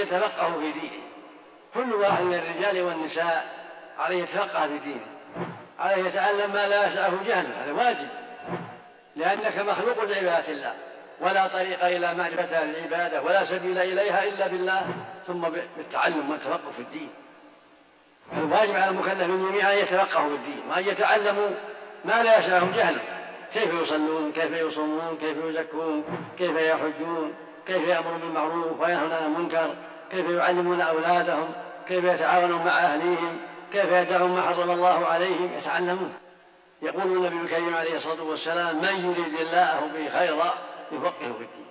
يتفقهوا في دينه. كل واحد من الرجال والنساء عليه يتفقه في دينه، عليه يتعلم ما لا يسعه جهله، هذا واجب، لأنك مخلوق لعبادة الله، ولا طريق إلى معرفة هذه العبادة ولا سبيل إليها إلا بالله ثم بالتعلم والتفقه في الدين. الواجب على المكلفين جميعا أن يتفقهوا في الدين وأن يتعلموا ما لا يسعهم جهله، كيف يصلون، كيف يصومون، كيف يزكون، كيف يحجون، كيف يأمرون بالمعروف وينهون عن المنكر، كيف يعلمون أولادهم، كيف يتعاونون مع أهليهم، كيف يدعون ما حرم الله عليهم، يتعلمون. يقول النبي الكريم عليه الصلاة والسلام: من يريد الله به خيرا يفقهه في الدين.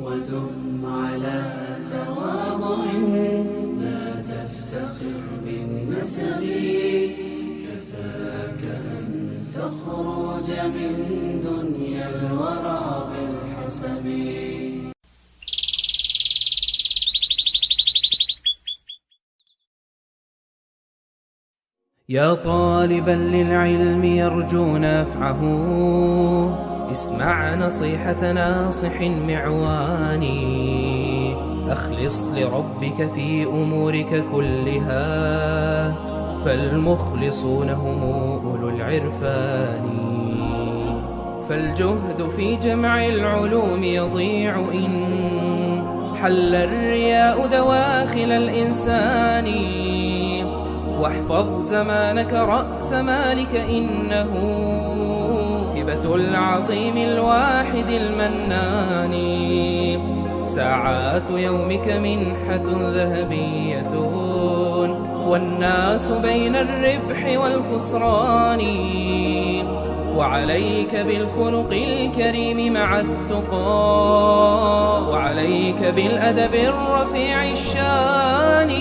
ودم على تواضع لا تفتخر بالنسب، كفاك أن تخرج من دنيا الورى بالحسب. يا طالبا للعلم يرجو نفعه، اسمع نصيحة ناصح معواني، أخلص لربك في أمورك كلها، فالمخلصون هم أولو العرفان. فالجهد في جمع العلوم يضيع إن حل الرياء دواخل الإنسان، واحفظ زمانك رأس مالك إنه هبة العظيم الواحد المنان. ساعات يومك منحة ذهبية والناس بين الربح والخسران، وعليك بالخلق الكريم مع التقى، وعليك بالأدب الرفيع الشان،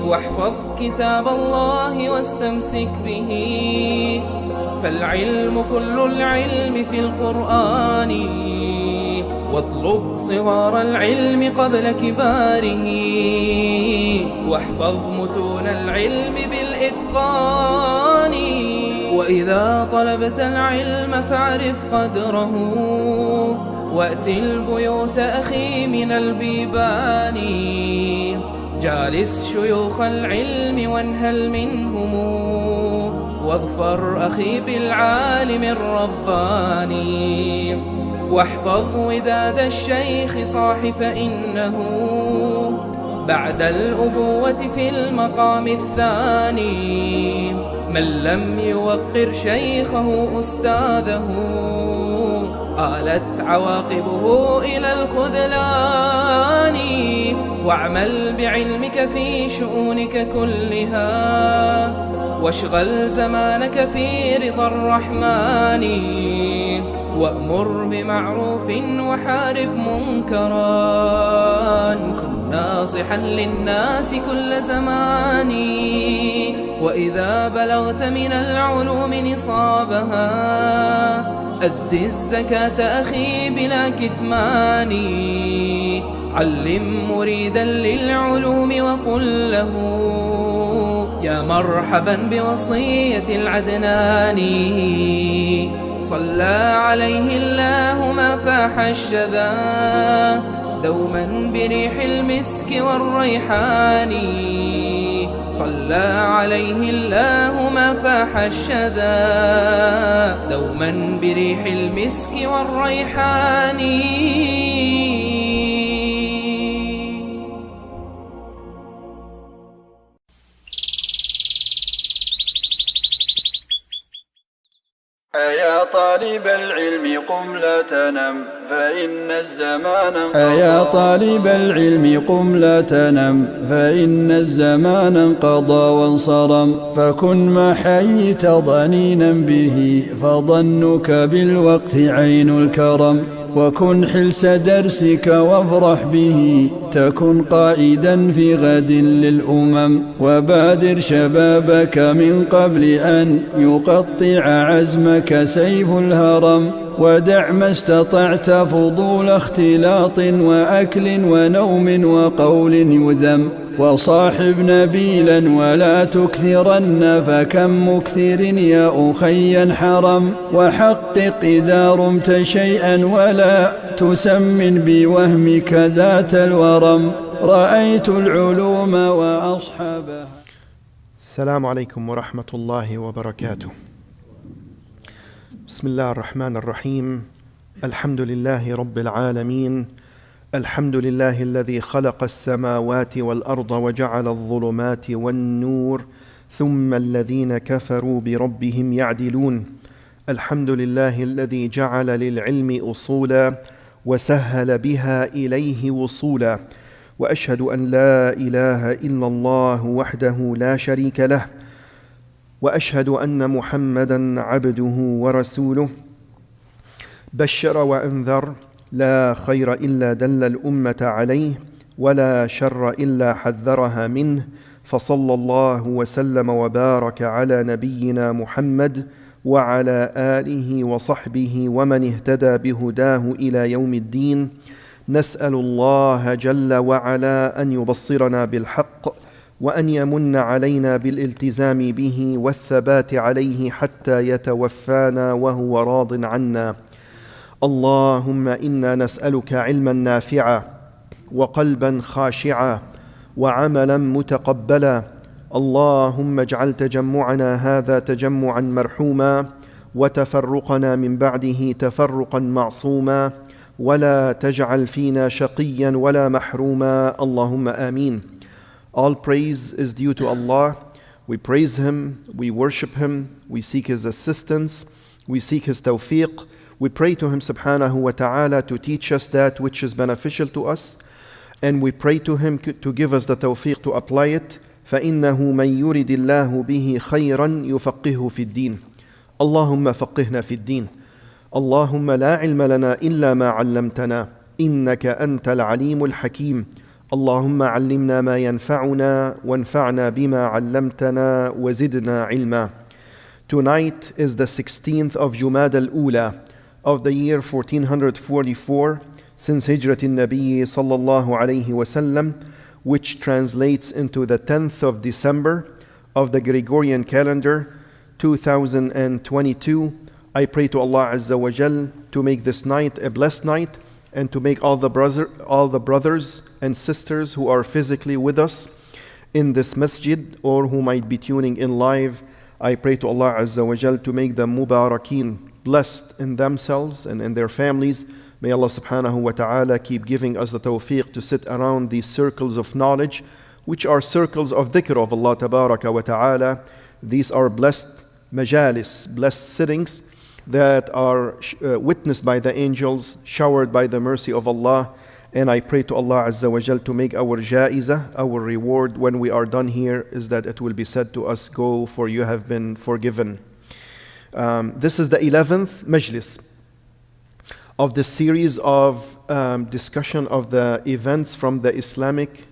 واحفظ كتاب الله واستمسك به، فالعلم كل العلم في القرآن، واطلب صغار العلم قبل كباره، واحفظ متون العلم بالإتقان. وإذا طلبت العلم فاعرف قدره، وأت البيوت أخي من البيبان، جالس شيوخ العلم وانهل منهم، واظفر أخي بالعالم الرباني، واحفظ وداد الشيخ صاح، فإنه بعد الأبوة في المقام الثاني، من لم يوقر شيخه أستاذه آلت عواقبه إلى الخذلان. واعمل بعلمك في شؤونك كلها، واشغل زمانك في رضا الرحمن، وأمر بمعروف وحارب منكرا، كن ناصحا للناس كل زمان. وإذا بلغت من العلوم نصابها أد الزكاة أخي بلا كتمان، علم مريدا للعلوم وقل له يا مرحبا بوصية العدناني، صلى عليه الله ما فاح الشذا دوما بريح المسك والريحان، صلى عليه الله ما فاح الشذا دوما بريح المسك والريحان. أيا طالب العلم قم لا تنم فإن الزمان انقضى، أيا طالب العلم قم لا تنم فإن الزمان انقضى وانصرم، فكن ما حييت ضنينا به فظنك بالوقت عين الكرم، وكن حلس درسك وافرح به تكن قائدا في غد للأمم وبادر شبابك من قبل أن يقطع عزمك سيف الهرم ودع ما استطعت فضول اختلاط وأكل ونوم وقول يذم وصاحب نبيلا ولا تكثرن فكم مكثر يا أخي حرم وحقق إذا رمت شيئا ولا تسمن بوهمك ذات الورم رأيت العلوم وأصحابها. السلام عليكم ورحمة الله وبركاته. بسم الله الرحمن الرحيم. الحمد لله رب العالمين. الحمد لله الذي خلق السماوات والأرض وجعل الظلمات والنور ثم الذين كفروا بربهم يعدلون. الحمد لله الذي جعل للعلم أصولا وسهل بها إليه وصولا وأشهد أن لا إله إلا الله وحده لا شريك له وأشهد أن محمدًا عبده ورسوله بشر وأنذر لا خير إلا دل الأمة عليه ولا شر إلا حذرها منه فصلى الله وسلم وبارك على نبينا محمد وعلى آله وصحبه ومن اهتدى بهداه إلى يوم الدين. نسأل الله جل وعلا أن يبصرنا بالحق وأن يمن علينا بالالتزام به والثبات عليه حتى يتوفانا وهو راض عنا. اللهم إنا نسألك علما نافعا وقلبا خاشعا وعملا متقبلا. اللهم اجعل تجمعنا هذا تجمعا مرحوما وتفرقنا من بعده تفرقا معصوما ولا تجعل فينا شقيا ولا محروما. اللهم آمين. All praise is due to Allah. We praise Him, we worship Him, we seek His assistance, we seek His tawfiq. We pray to Him subhanahu wa ta'ala to teach us that which is beneficial to us, and we pray to Him to give us the tawfiq to apply it. فَإِنَّهُ مَنْ يُرِدِ اللَّهُ بِهِ خَيْرًا يُفَقِّهُ فِي الدِّينِ. اللهم فقهنا في الدين. اللهم لا علم لنا إلا ما علمتنا إنك أنت العليم الحكيم. اللهم علمنا ما ينفعنا وانفعنا بما علمتنا وزدنا علما. Tonight is the 16th of Jumad al-Ula of the year 1444 since Hijrat al-Nabi sallallahu alayhi wasallam, which translates into the 10th of December of the Gregorian calendar 2022. I pray to Allah Azza wa Jal to make this night a blessed night and to make all the brothers and sisters who are physically with us in this masjid or who might be tuning in live, I pray to Allah Azza wa Jal to make them mubarakeen, blessed in themselves and in their families. May Allah subhanahu wa ta'ala keep giving us the tawfiq to sit around these circles of knowledge, which are circles of dhikr of Allah tabaraka wa ta'ala. These are blessed majalis, blessed sittings that are witnessed by the angels, showered by the mercy of Allah. And I pray to Allah Azza wa Jal to make our ja'iza, our reward when we are done here, is that it will be said to us, go, for you have been forgiven. This is the 11th majlis of the series of discussion of the events from the Islamic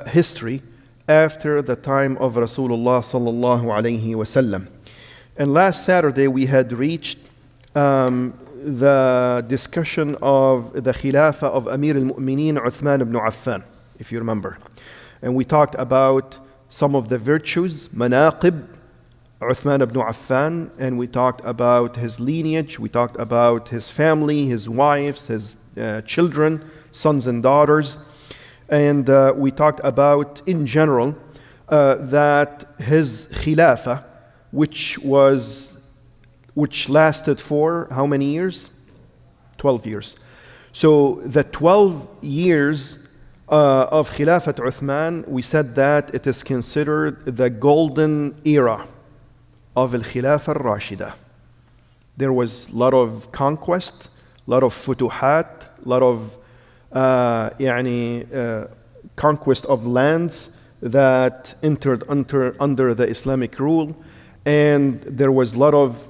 history after the time of Rasulullah sallallahu alayhi wasallam. And last Saturday we had reached the discussion of the Khilafah of Amir al-Mu'mineen Uthman ibn Affan, if you remember. And we talked about some of the virtues, manaqib, Uthman ibn Affan, and we talked about his lineage, we talked about his family, his wives, his children, sons and daughters. And we talked about, in general, that his Khilafah, which lasted for how many years? 12 years. So the 12 years of Khilafat Uthman, we said that it is considered the golden era of Al-Khilafah Rashidah. There was a lot of conquest, a lot of futuhat, a lot of conquest of lands that entered under the Islamic rule. And there was a lot of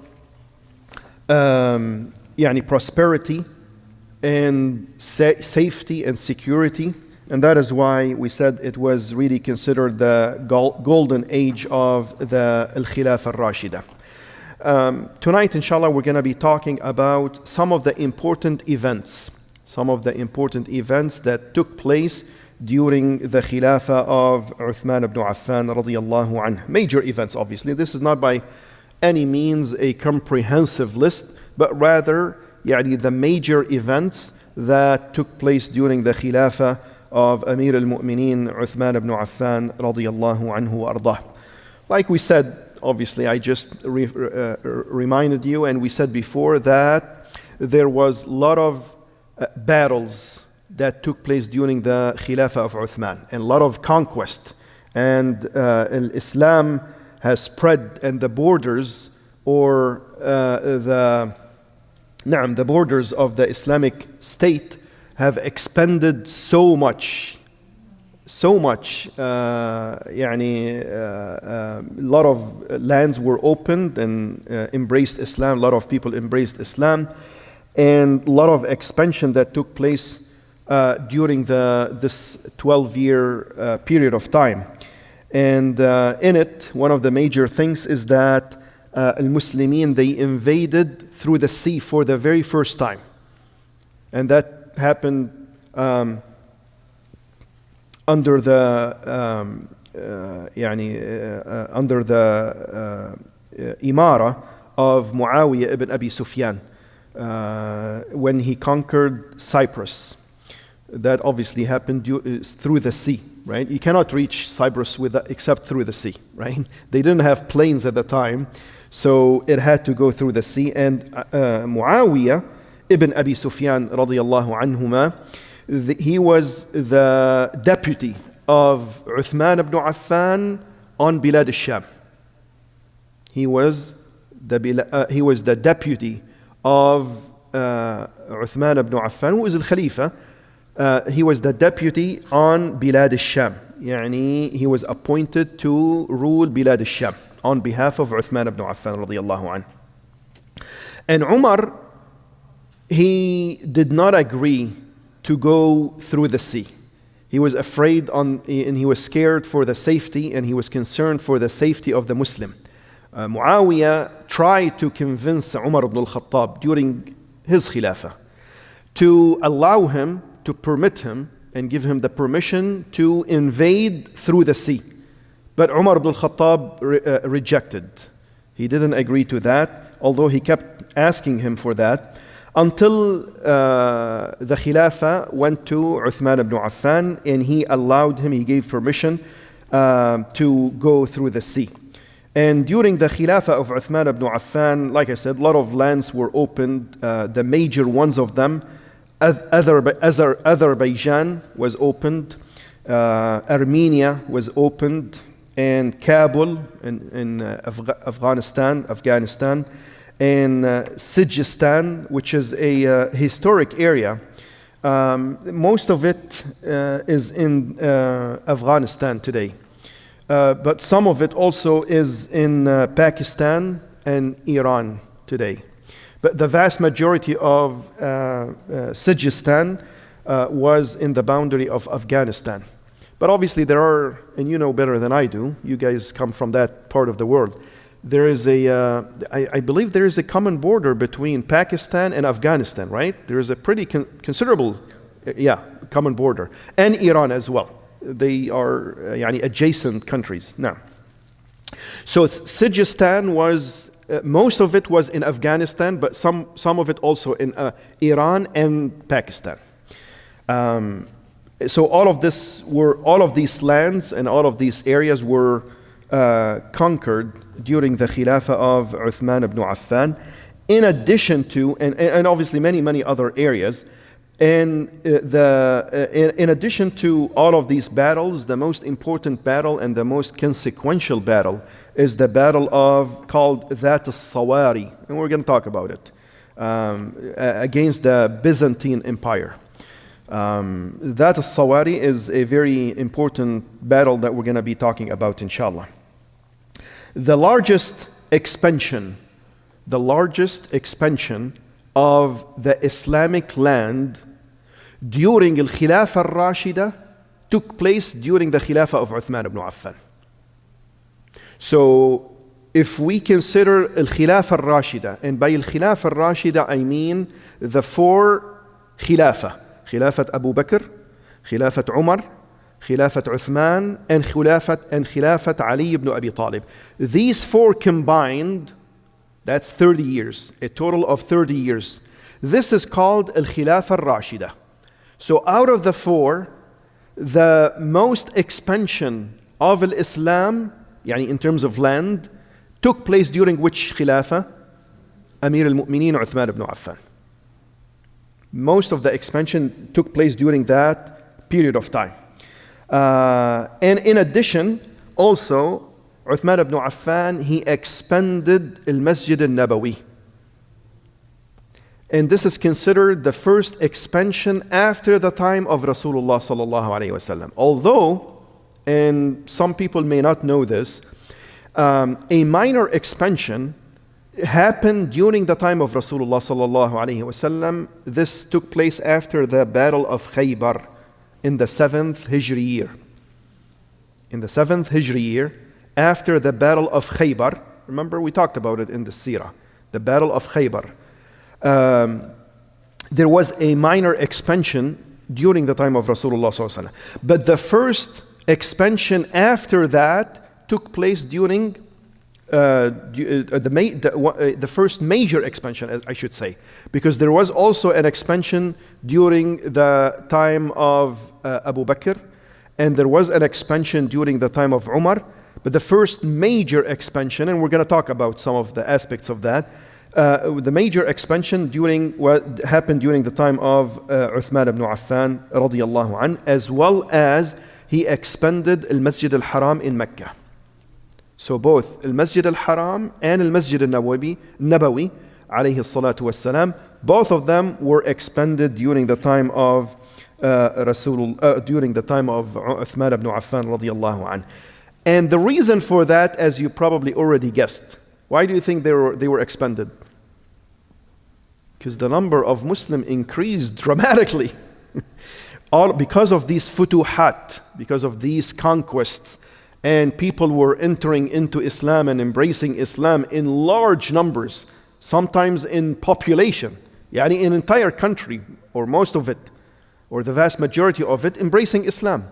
prosperity and safety and security. And that is why we said it was really considered the golden age of the Khilafah Rashidah. Tonight, inshallah, we're going to be talking about some of the important events that took place during the Khilafah of Uthman ibn Affan radiyallahu anhu. Major events, obviously. This is not by any means a comprehensive list, but rather the major events that took place during the Khilafah of Amir al-Mu'mineen Uthman ibn Affan radiyallahu anhu wa ardah. Like we said, obviously, I just reminded you, and we said before that there was a lot of battles that took place during the Khilafah of Uthman, and a lot of conquest. And Islam has spread, and the borders, or the borders of the Islamic State have expanded so much. A lot of lands were opened and embraced Islam. A lot of people embraced Islam, and a lot of expansion that took place during this 12-year period of time. And in it, one of the major things is that al-Muslimin, they invaded through the sea for the very first time. And that happened under the Imara of Muawiyah ibn Abi Sufyan when he conquered Cyprus. That obviously happened through the sea, right? You cannot reach Cyprus except through the sea, right? They didn't have planes at the time, so it had to go through the sea. And Muawiyah ibn Abi Sufyan radiyallahu anhuma, he was the deputy of Uthman ibn Affan on Bilad al-Sham. He was the deputy of Uthman ibn Affan, who is al-Khalifa. He was the deputy on Bilad al-Sham. He was appointed to rule Bilad al-Sham on behalf of Uthman ibn Affan radiyallahu anhu. And Umar, he did not agree to go through the sea. He was afraid and he was scared for the safety, and he was concerned for the safety of the Muslim. Muawiyah tried to convince Umar ibn al-Khattab during his Khilafah to allow him, to permit him and give him the permission to invade through the sea. But Umar ibn al-Khattab rejected. He didn't agree to that, although he kept asking him for that, until the Khilafah went to Uthman ibn Affan, and he allowed him, he gave permission to go through the sea. And during the Khilafah of Uthman ibn Affan, like I said, a lot of lands were opened. The major ones of them, Azerbaijan was opened, Armenia was opened, and Kabul in Afghanistan, and Sijistan, which is a historic area. Most of it is in Afghanistan today, but some of it also is in Pakistan and Iran today. But the vast majority of Sijistan was in the boundary of Afghanistan. But obviously there are, and you know better than I do, you guys come from that part of the world, there is I believe there is a common border between Pakistan and Afghanistan, right? There is a pretty considerable, common border. And Iran as well. They are adjacent countries. Now, so Sijistan was, most of it was in Afghanistan, but some of it also in Iran and Pakistan. So all of these lands and all of these areas were conquered during the Khilafah of Uthman ibn Affan, in addition to, and obviously many other areas. And in addition to all of these battles, the most important battle and the most consequential battle is the battle called Dhat al-Sawari, and we're going to talk about it, against the Byzantine Empire. Dhat al-Sawari is a very important battle that we're going to be talking about, inshallah. The largest expansion of the Islamic land during Al-Khilafah Rashidah took place during the Khilafah of Uthman ibn Affan. So if we consider Al-Khilafah Rashidah, and by Al-Khilafah Rashidah I mean the four Khilafah: Khilafat Abu Bakr, Khilafat Umar, Khilafat Uthman, and Khilafat Ali ibn Abi Talib. These four combined, that's 30 years, a total of 30 years. This is called Al-Khilafah Rashidah. So out of the four, the most expansion of Islam, yani in terms of land, took place during which Khilafah? Amir al-Mu'mineen Uthman ibn Affan. Most of the expansion took place during that period of time. And in addition, also, Uthman ibn Affan, he expanded al-Masjid al-Nabawi. And this is considered the first expansion after the time of Rasulullah sallallahu alaihi wasallam. Although, and some people may not know this, a minor expansion happened during the time of Rasulullah sallallahu alaihi wasallam. This took place after the Battle of Khaybar in the 7th Hijri year. In the 7th Hijri year, after the Battle of Khaybar, remember we talked about it in the Seerah, the Battle of Khaybar. There was a minor expansion during the time of Rasulullah sallallahu alaihi wasallam. But the first expansion after that took place during the first major expansion, I should say, because there was also an expansion during the time of Abu Bakr, and there was an expansion during the time of Umar. But the first major expansion, and we're going to talk about some of the aspects of that, the major expansion during what happened during the time of Uthman ibn Affan radiyallahu an, as well as he expanded al-Masjid al-Haram in Mecca. So both al-Masjid al-Haram and al-Masjid al-Nabawi alayhi salatu wassalam, both of them were expanded during the time of during the time of Uthman ibn Affan radiyallahu an. And the reason for that, as you probably already guessed, why do you think they were expanded? Because the number of Muslims increased dramatically. All because of these futuhat, because of these conquests, and people were entering into Islam and embracing Islam in large numbers, sometimes in population, yani in entire country, or most of it, or the vast majority of it, embracing Islam.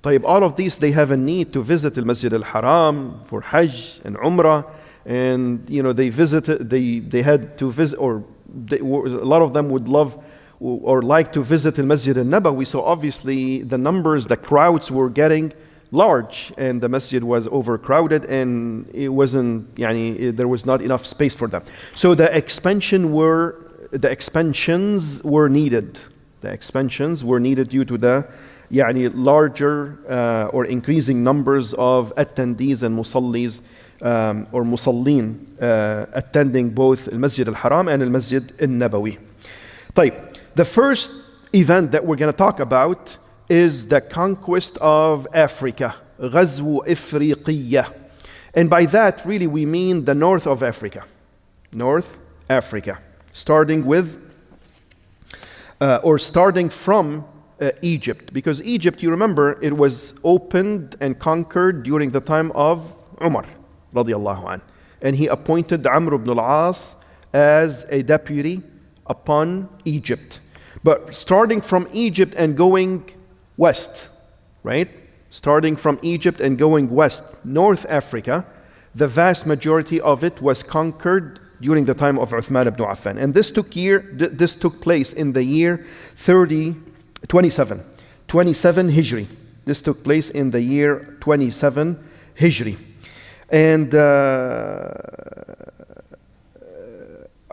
طيب, all of these, they have a need to visit al-Masjid al-Haram for Hajj and Umrah, and they visited, they had to visit, or a lot of them would love or like to visit al-Masjid al-Nabawi. So obviously the numbers, the crowds were getting large, and the masjid was overcrowded, and it wasn't, there was not enough space for them. So the expansions were needed. The expansions were needed due to the larger or increasing numbers of attendees and musallis or musallin attending both al-Masjid al-Haram and al-Masjid al-Nabawi. طيب, the first event that we're going to talk about is the conquest of Africa, غزو إفريقية. And by that, really, we mean the north of Africa. North Africa. Starting from Egypt. Because Egypt, you remember, it was opened and conquered during the time of Umar, radiallahu anh. And he appointed Amr ibn al-As as a deputy upon Egypt. But starting from Egypt and going west, right? Starting from Egypt and going west, North Africa, the vast majority of it was conquered during the time of Uthman ibn Affan. And this took place in the year 27 Hijri. This took place in the year 27 Hijri. And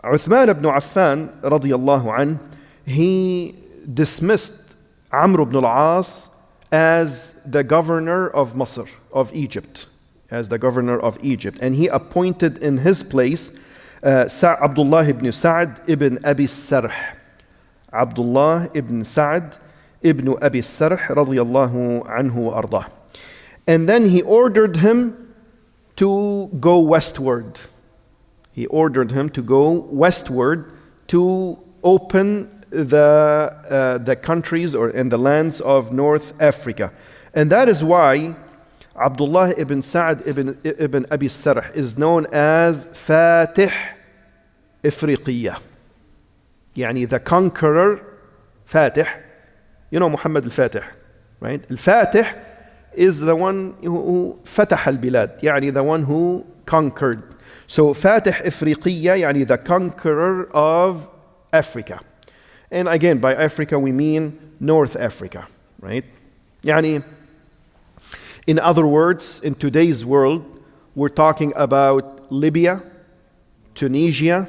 Uthman ibn Affan radiyallahu an, he dismissed Amr ibn al-As as the governor of Masr, of Egypt, as the governor of Egypt. And he appointed in his place Abdullah ibn Sa'd ibn Abi Sarh. Abdullah ibn Sa'd ibn Abi Sarh radiyallahu anhu wa ardah. And then he ordered him to go westward. He ordered him to go westward to open the countries and the lands of North Africa. And that is why Abdullah ibn Sa'd ibn Abi Sarh is known as Fatih Ifriqiyya. يعني the conqueror, Fatih. You know Muhammad al-Fatih, right? Al-Fatih is the one who فتح البلاد, يعني the one who conquered. So Fatih Ifriqiyya, يعني the conqueror of Africa. And again, by Africa we mean North Africa, right? يعني, in other words, in today's world, we're talking about Libya, Tunisia,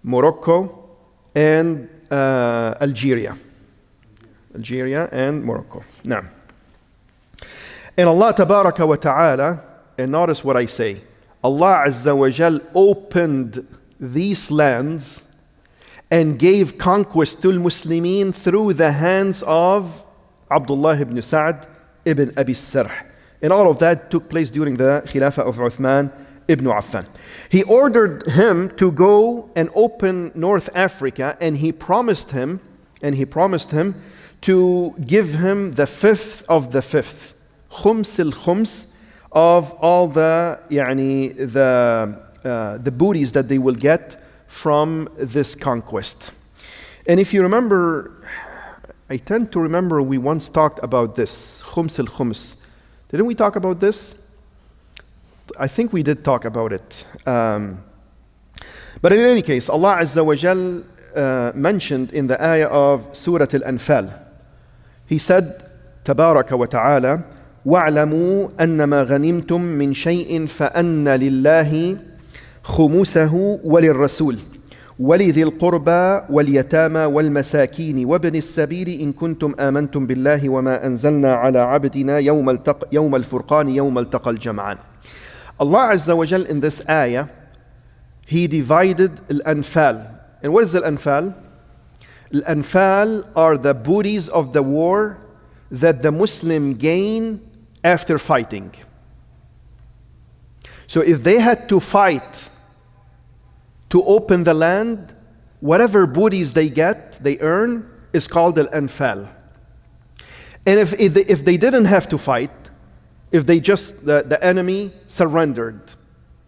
Morocco, and Algeria. Algeria and Morocco. Now, and Allah Tabaraka wa Ta'ala, and notice what I say, Allah Azza wa Jal opened these lands and gave conquest to Muslimin through the hands of Abdullah ibn Sa'd ibn Abi Sarh. And all of that took place during the Khilafah of Uthman ibn Affan. He ordered him to go and open North Africa, and he promised him to give him the fifth of the fifth, khums al-khums, of all the booties that they will get from this conquest. And if you remember, I tend to remember we once talked about this, khums al-khums. Didn't we talk about this? I think we did talk about it. But in any case, Allah Azza wa Jal mentioned in the ayah of Surah Al-Anfal, He said, تبارك وتعالى واعلموا أنما غنمتم من شيء فأن لله خمسه وللرسول ولذي القربى واليتامى والمساكين وابن السبيل إن كنتم آمنتم بالله وما أنزلنا على عبدنا يوم الفرقان يوم التقى الجمعان. Allah Azza wa Jal in this ayah, He divided Al-Anfal. And what is Al-Anfal? Al-Anfal are the booties of the war that the Muslim gain after fighting. So if they had to fight to open the land, whatever booties they get, they earn, is called Al-Anfal. And if they didn't have to fight, if they just, the enemy surrendered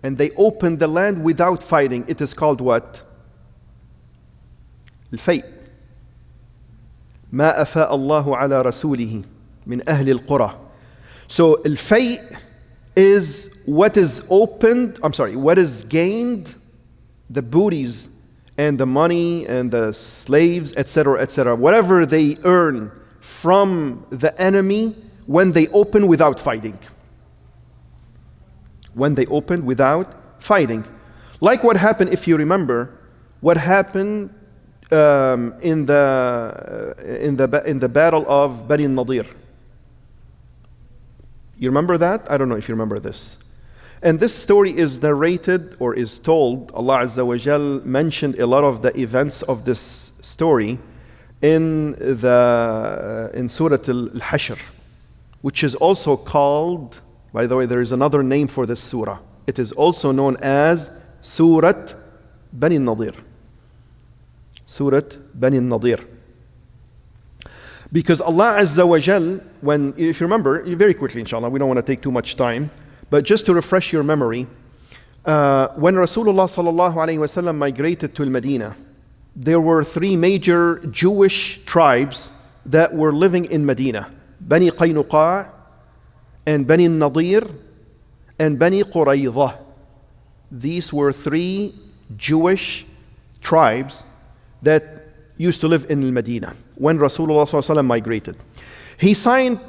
and they opened the land without fighting, it is called what? Al-Fay. ما أفاء الله على رسوله من أهل القرى. So Al-Fay is what is opened, what is gained, the booties and the money and the slaves, etc., etc., whatever they earn from the enemy when they open without fighting. When they opened without fighting. Like what happened, if you remember, what happened in the battle of Bani Nadir. You remember that? I don't know if you remember this. And this story is narrated or is told, Allah Azza wa Jal mentioned a lot of the events of this story in Surah Al-Hashr, which is also called, by the way, there is another name for this surah. It is also known as Surah Bani Nadir. Surah Bani Nadir. Because Allah Azza wa Jal, if you remember, very quickly inshallah, we don't want to take too much time, but just to refresh your memory, when Rasulullah sallallahu alayhi wasallam migrated to Medina, there were three major Jewish tribes that were living in Medina: Bani Qaynuqa, and Bani Nadir, and Bani Qurayza. These were three Jewish tribes that used to live in Medina when Rasulullah sallallahu alayhi wasallam migrated. He signed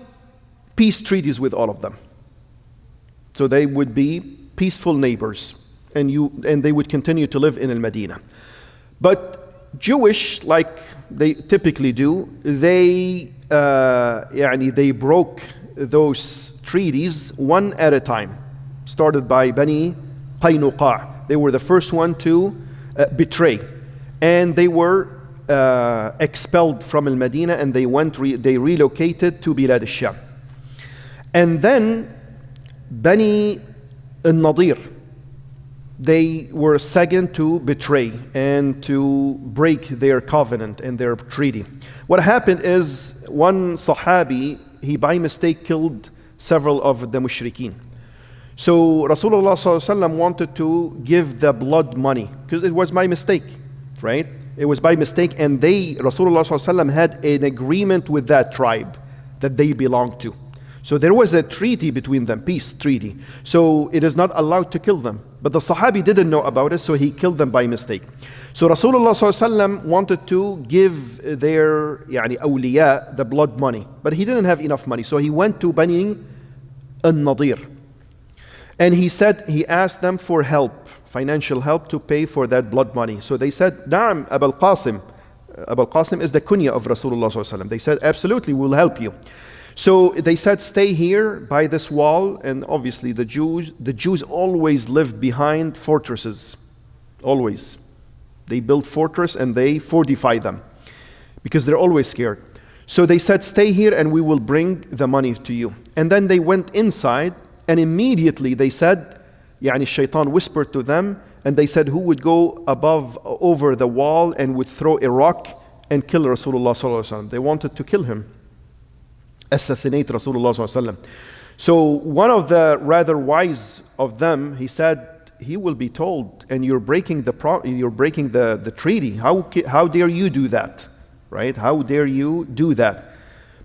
peace treaties with all of them. So they would be peaceful neighbors, and they would continue to live in Medina. But Jewish, like they typically do, they broke those treaties one at a time. Started by Bani Qaynuqa. They were the first one to betray, and they were expelled from Medina, and they relocated to Bilad al-Sham. And then Bani al-Nadir, they were second to betray and to break their covenant and their treaty. What happened is one Sahabi, he by mistake killed several of the mushrikeen. So Rasulullah ﷺ wanted to give the blood money because it was by mistake, right? It was by mistake, and Rasulullah ﷺ had an agreement with that tribe that they belonged to. So there was a treaty between them, peace treaty. So it is not allowed to kill them. But the Sahabi didn't know about it, so he killed them by mistake. So Rasulullah ﷺ wanted to give their awliya the blood money, but he didn't have enough money. So he went to Bani al-Nadir. And he asked them for help, financial help to pay for that blood money. So they said, Na'am, Abul Qasim. Abul Qasim is the kunya of Rasulullah ﷺ. They said, absolutely, we'll help you. So they said, stay here by this wall. And obviously the Jews always lived behind fortresses. Always. They built fortress and they fortify them because they're always scared. So they said, stay here and we will bring the money to you. And then they went inside, and immediately they said, Shaitan whispered to them, and they said, who would go over the wall and would throw a rock and kill Rasulullah sallallahu alaihi wasallam? They wanted to kill him, assassinate Rasulullah sallallahu alaihi wasallam. So one of the rather wise of them, he said, he will be told, and you're breaking the treaty. How dare you do that? Right? How dare you do that?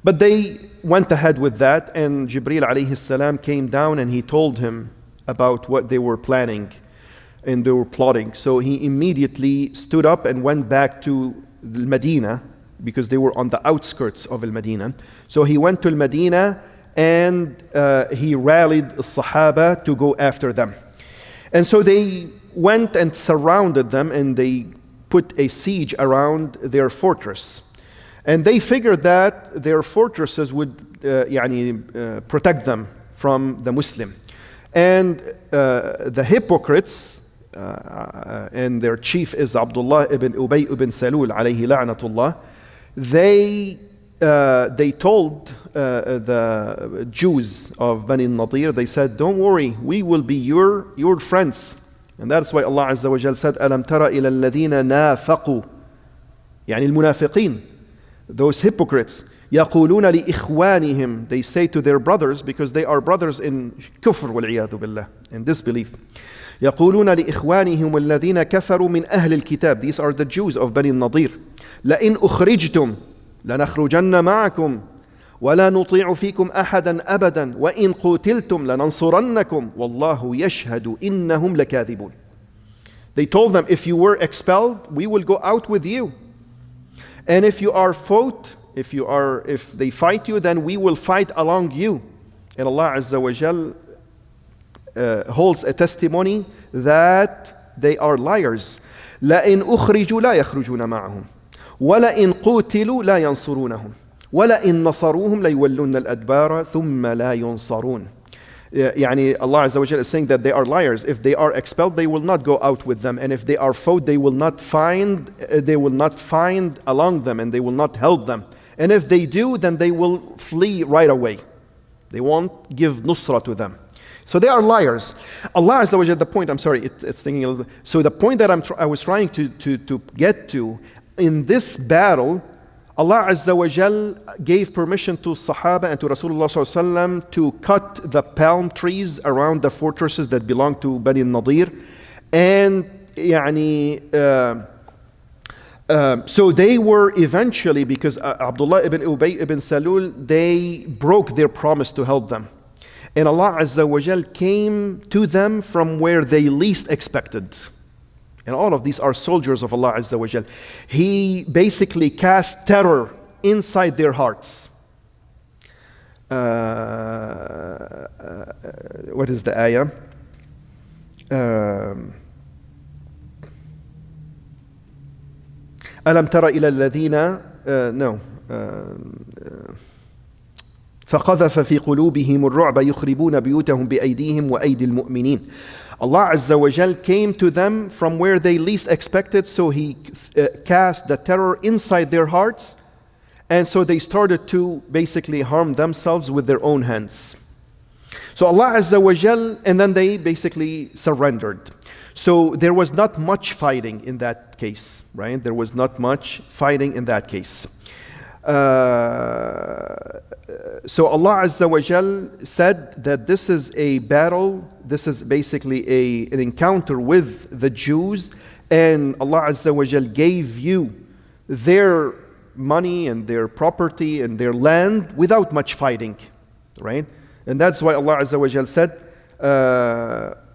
But they went ahead with that, and Jibreel alayhi salam came down and he told him about what they were planning and they were plotting. So he immediately stood up and went back to Medina because they were on the outskirts of Al-Madinah. So he went to Al-Madinah and he rallied the Sahaba to go after them. And so they went and surrounded them and they put a siege around their fortress. And they figured that their fortresses would protect them from the Muslim. And the hypocrites, and their chief is Abdullah ibn Ubay ibn Salul alayhi la'natullah, they told the Jews of Bani Nadir, they said, don't worry, we will be your friends. And that's why Allah Azza wa Jal said, أَلَمْ تَرَ إِلَى الَّذِينَ نَافَقُوا المنافقين, those hypocrites, يَقُولُونَ لِإِخْوَانِهِمْ, they say to their brothers, because they are brothers in kufr وَالْعِيَاذُ بِاللَّهِ, in disbelief. يَقُولُونَ لِإِخْوَانِهِمْ وَالَّذِينَ كَفَرُوا مِنْ أَهْلِ الْكِتَابِ, these are the Jews of Bani Nadir. لَإِنْ أُخْرِجْتُمْ لَنَخْرُجَنَّ مَعَكُمْ وَلَا نُطِيعُ فِيكُمْ أَحَدًا أَبَدًا وَإِنْ قُتِلْتُمْ لَنَنْصُرَنَّكُمْ وَاللَّهُ يَشْهَدُ إِنَّهُمْ لَكَاذِبُونَ. They told them, if you were expelled, we will go out with you. And if you are fought, if they fight you, then we will fight along you. And Allah Azza wa Jal holds a testimony that they are liars. لَإِنْ أُخْرِجُوا لَا يَخْرُجُونَ مَعَهُمْ وَلَإِنْ قُوتِلُوا لَا يَنْصُرُونَهُمْ وَلَإِنْ نَصَرُوهُمْ لَيُوَلُّنَّ الْأَدْبَارَ ثُمَّ لَا يُنْصَرُونَ. Allah Azza wa Jal is saying that they are liars. If they are expelled, they will not go out with them, and if they are fought, they will not find along them, and they will not help them. And if they do, then they will flee right away. They won't give nusra to them. So they are liars. Allah Azza wa Jal, the point, I'm sorry, it's thinking a little bit. So the point that I was trying to get to, in this battle, Allah Azza wa Jal gave permission to Sahaba and to Rasulullah Sallallahu Alaihi Wasallam to cut the palm trees around the fortresses that belonged to Bani Nadir. And so they were eventually, because Abdullah ibn Ubay ibn Salul, they broke their promise to help them. And Allah Azza wa Jal came to them from where they least expected. And all of these are soldiers of Allah Azza wa Jal. He basically cast terror inside their hearts. What is the ayah? ألم تر إلى الذين فقذف في قلوبهم الرعب يخربون بيوتهم بأيديهم وأيدي المؤمنين. Allah Azza wa Jal came to them from where they least expected, so He cast the terror inside their hearts, and so they started to basically harm themselves with their own hands. So Allah Azza wa Jal, and then they basically surrendered. So there was not much fighting in that case, right? There was not much fighting in that case. So Allah Azza wa Jal said that this is a battle, this is basically an encounter with the Jews, and Allah Azza wa Jal gave you their money and their property and their land without much fighting, right? And that's why Allah Azza wa Jal said,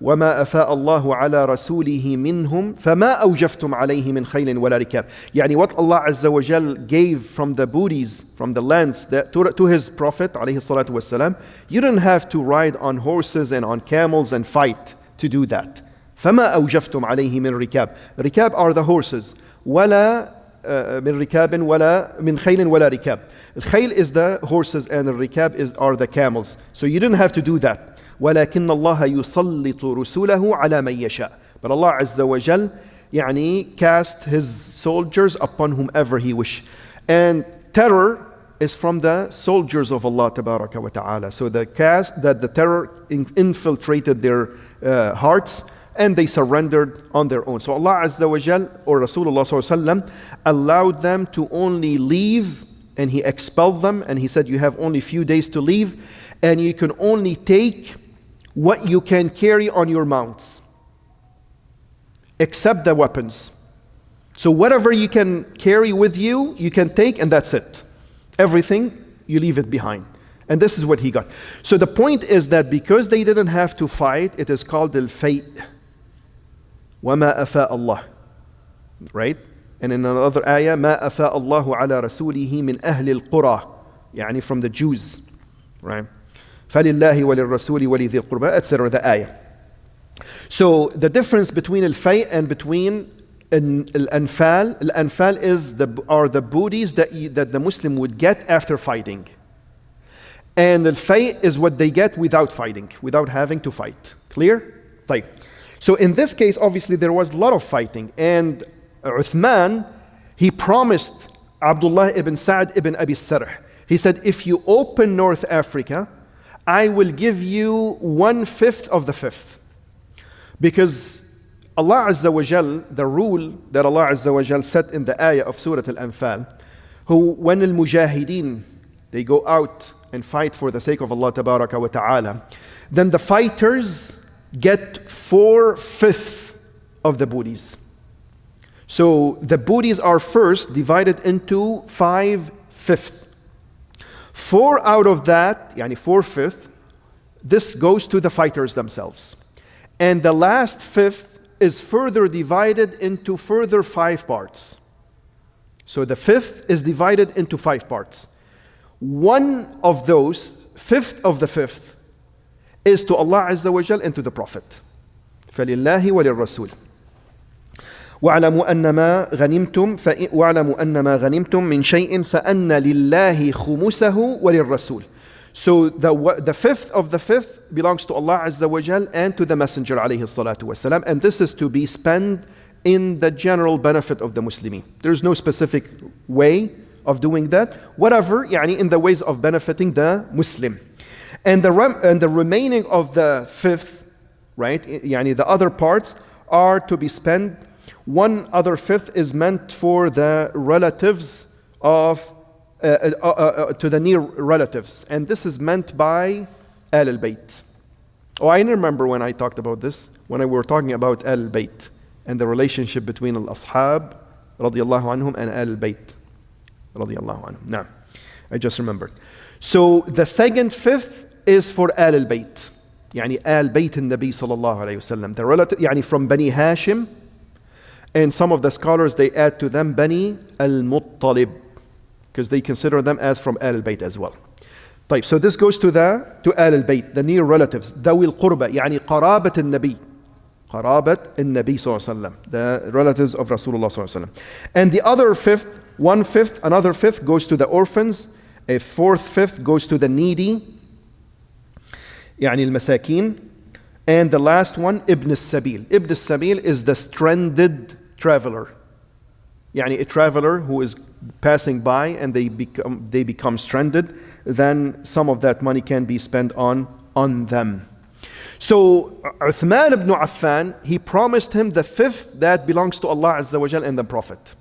وما أفاء الله على رسوله منهم فما أوجفتم عليه من خيل ولا ركاب. يعني what Allah Azza wa Jal gave from the booties, from the lands to his Prophet عليه الصلاة والسلام, you didn't have to ride on horses and on camels and fight to do that. فما أوجفتم عليه من ركاب. ركاب are the horses. ولا من ركاب ولا من خيل ولا ركاب. الخيل is the horses and the rikab are the camels. So you didn't have to do that. ولكن الله يسلط رسوله على من يشاء. But Allah Azza wa Jal يعني cast his soldiers upon whomever he wish. And terror is from the soldiers of Allah Tabaraka wa Ta'ala. So the terror infiltrated their hearts and they surrendered on their own. So Allah Azza wa Jal or Rasulullah Sallallahu Alaihi Wasallam allowed them to only leave, and he expelled them, and he said you have only few days to leave, and you can only take what you can carry on your mounts, except the weapons. So whatever you can carry with you, you can take, and that's it. Everything, you leave it behind. And this is what he got. So the point is that because they didn't have to fight, it is called al-fay'. وَمَا أَفَاءَ اللَّهُ. Right? And in another ayah, مَا أَفَاءَ اللَّهُ عَلَى رَسُولِهِ مِنْ أَهْلِ الْقُرَى. يعني from the Jews. Right? فَلِلَّهِ وَلِلرَّسُولِ وَلِذِي الْقُرْبَى, etc. the ayah. So the difference between al-fay' and between al-anfal, al-anfal are the booties that the Muslim would get after fighting. And al-fay' is what they get without fighting, without having to fight. Clear? طيب. So in this case, obviously there was a lot of fighting, and Uthman, he promised Abdullah ibn Sa'd ibn Abi Sarh. He said, if you open North Africa, I will give you 1/5 of the fifth. Because Allah Azza wa Jal, the rule that Allah Azza wa Jal set in the ayah of Surah Al-Anfal, when al-mujahideen, they go out and fight for the sake of Allah Tabaraka wa Ta'ala, then the fighters get 4/5 of the booties. So the booties are first divided into 5/5. 4 out of that, yani 4/5, this goes to the fighters themselves. And the last 5th is further divided into further 5 parts. So the 5th is divided into 5 parts. One of those, 5th of the 5th, is to Allah Azza wa Jal and to the Prophet. فَلِلَّهِ وَلِلرَّسُولِ وَاعْلَمُوا أَنَّمَا غَنِمْتُم مِّن شَيْءٍ فَأَنَّ لِلَّهِ خُمُسَهُ وَلِلرَّسُولِ. So the 5th of the 5th belongs to Allah Azza wa Jal and to the Messenger alayhi salatu wasalam, and this is to be spent in the general benefit of the Muslimin. There's no specific way of doing that. Whatever, yani in the ways of benefiting the Muslim. And the remaining of the 5th, right, yani the other parts are to be spent. One other 5th is meant for the relatives of to the near relatives, and this is meant by Al-Bayt. Oh, I remember when I talked about this, when we were talking about Al-Bayt and the relationship between Al-Ashab radiyallahu anhum and Al-Bayt radiyallahu anhum. Now, I just remembered. So the second 5th is for Al-Bayt, يعني Al-Bayt al-Nabi sallallahu alayhi wasallam, the relative, يعني from Bani Hashim, and some of the scholars they add to them Bani al-Muttalib, because they consider them as from Al-Bayt as well. طيب, so this goes to Al-Bayt, the near relatives, ذوي القربى, يعني قرابة النبي, قرابة النبي صلى الله عليه وسلم, the relatives of Rasulullah صلى الله عليه وسلم. And the other 5th, 1/5, another 5th goes to the orphans, a 4th 5th goes to the needy, يعني المساكين, and the last one, Ibn al-Sabil. Ibn al-Sabil is the stranded traveler, يعني a traveler who is passing by and they become stranded, then some of that money can be spent on them. So Uthman ibn Affan, he promised him the fifth that belongs to Allah Azza wa Jal and the Prophet.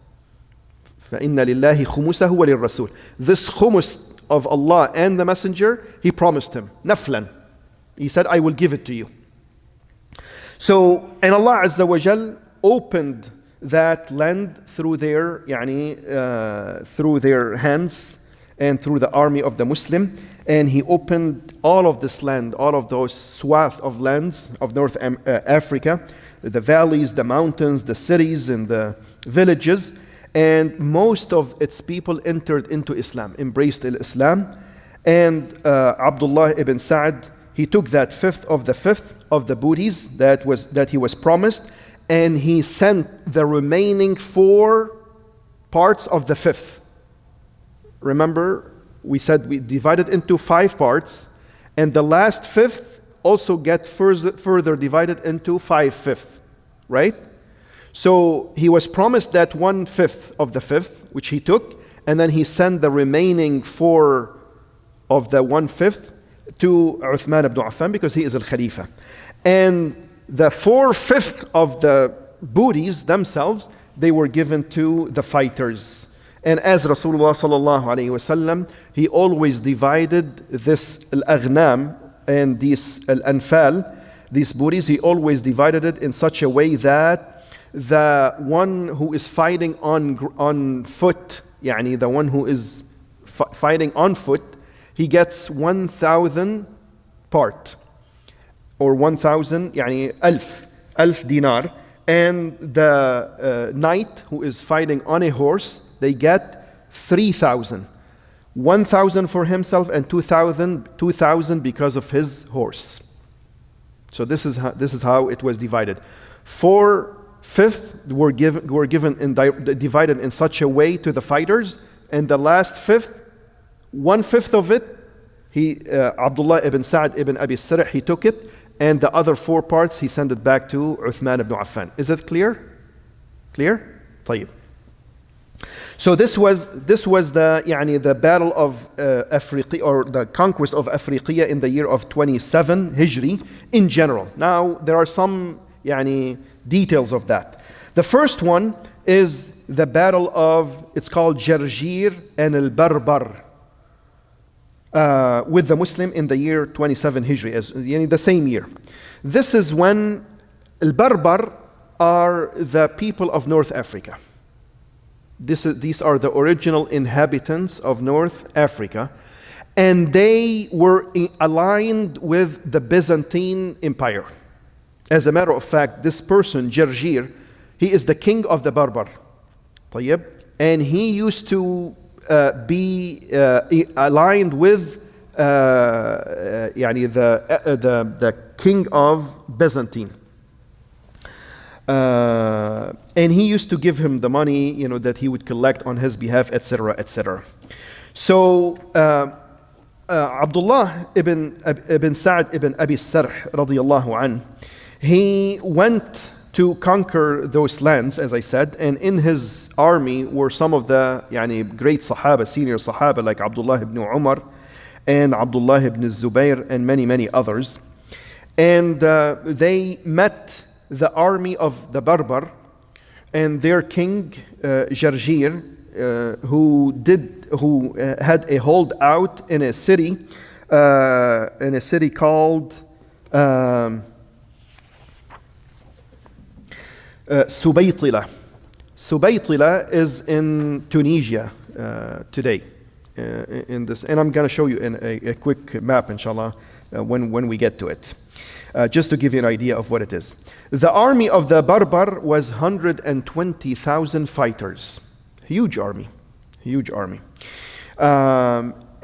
فَإِنَّ لِلَّهِ خُمُسَهُ وَلِلرَّسُولِ. This khumus of Allah and the Messenger, he promised him, naflan. He said, I will give it to you. So, and Allah Azza wa Jal opened that land through their, through their hands and through the army of the Muslim. And he opened all of this land, all of those swath of lands of North Africa, the valleys, the mountains, the cities, and the villages. And most of its people entered into Islam, embraced Islam. And Abdullah ibn Sa'd, he took that fifth of the booties that he was promised, and he sent the remaining 4 parts of the fifth. Remember, we said we divided into 5 parts, and the last fifth also get further divided into 5 fifths, right? So he was promised that 1/5 of the fifth, which he took, and then he sent the remaining 4 of the 1/5 to Uthman ibn Affan because he is al Khalifa. And the 4/5 of the booties themselves, they were given to the fighters. And as Rasulullah sallallahu alayhi wasallam, he always divided this al-aghnam and these al-anfal, these booties, he always divided it in such a way that the one who is fighting on foot, the one who is fighting on foot, he gets 1,000 part, or 1,000, alf dinar, and the knight who is fighting on a horse, they get 3,000. 1,000 for himself and 2,000 because of his horse. So this is how it was divided. 4/5 were divided in such a way to the fighters, and the last fifth, 1/5 of it, Abdullah ibn Sa'd ibn Abi Sarh, he took it, and the other 4 parts he sent it back to Uthman ibn Affan. Is it clear? Clear? طيب. So this was the battle of Afriqiya, or the conquest of Afriqiya in the year of 27 Hijri in general. Now there are some details of that. The first one is the battle of, it's called Jarjir and al-Barbar, with the Muslim in the year 27 Hijri, as the same year. This is when al-Barbar are the people of North Africa. These are the original inhabitants of North Africa, and they were aligned with the Byzantine Empire. As a matter of fact, this person, Jarjir, he is the king of the Barbar. طيب. And he used to be aligned with the king of Byzantine. And he used to give him the money, that he would collect on his behalf, etc., etc. So Abdullah ibn Sa'd ibn Abi Sarh radiyallahu an, he went to conquer those lands, as I said, and in his army were some of the great Sahaba, senior Sahaba, like Abdullah ibn Umar and Abdullah ibn Zubayr and many others. And they met the army of the Barbar and their king Jarjir, who had a holdout in a city called Subaytila. Subaytila is in Tunisia today. In this, and I'm going to show you in a quick map, inshallah, when we get to it. Just to give you an idea of what it is. The army of the Barbar was 120,000 fighters. Huge army.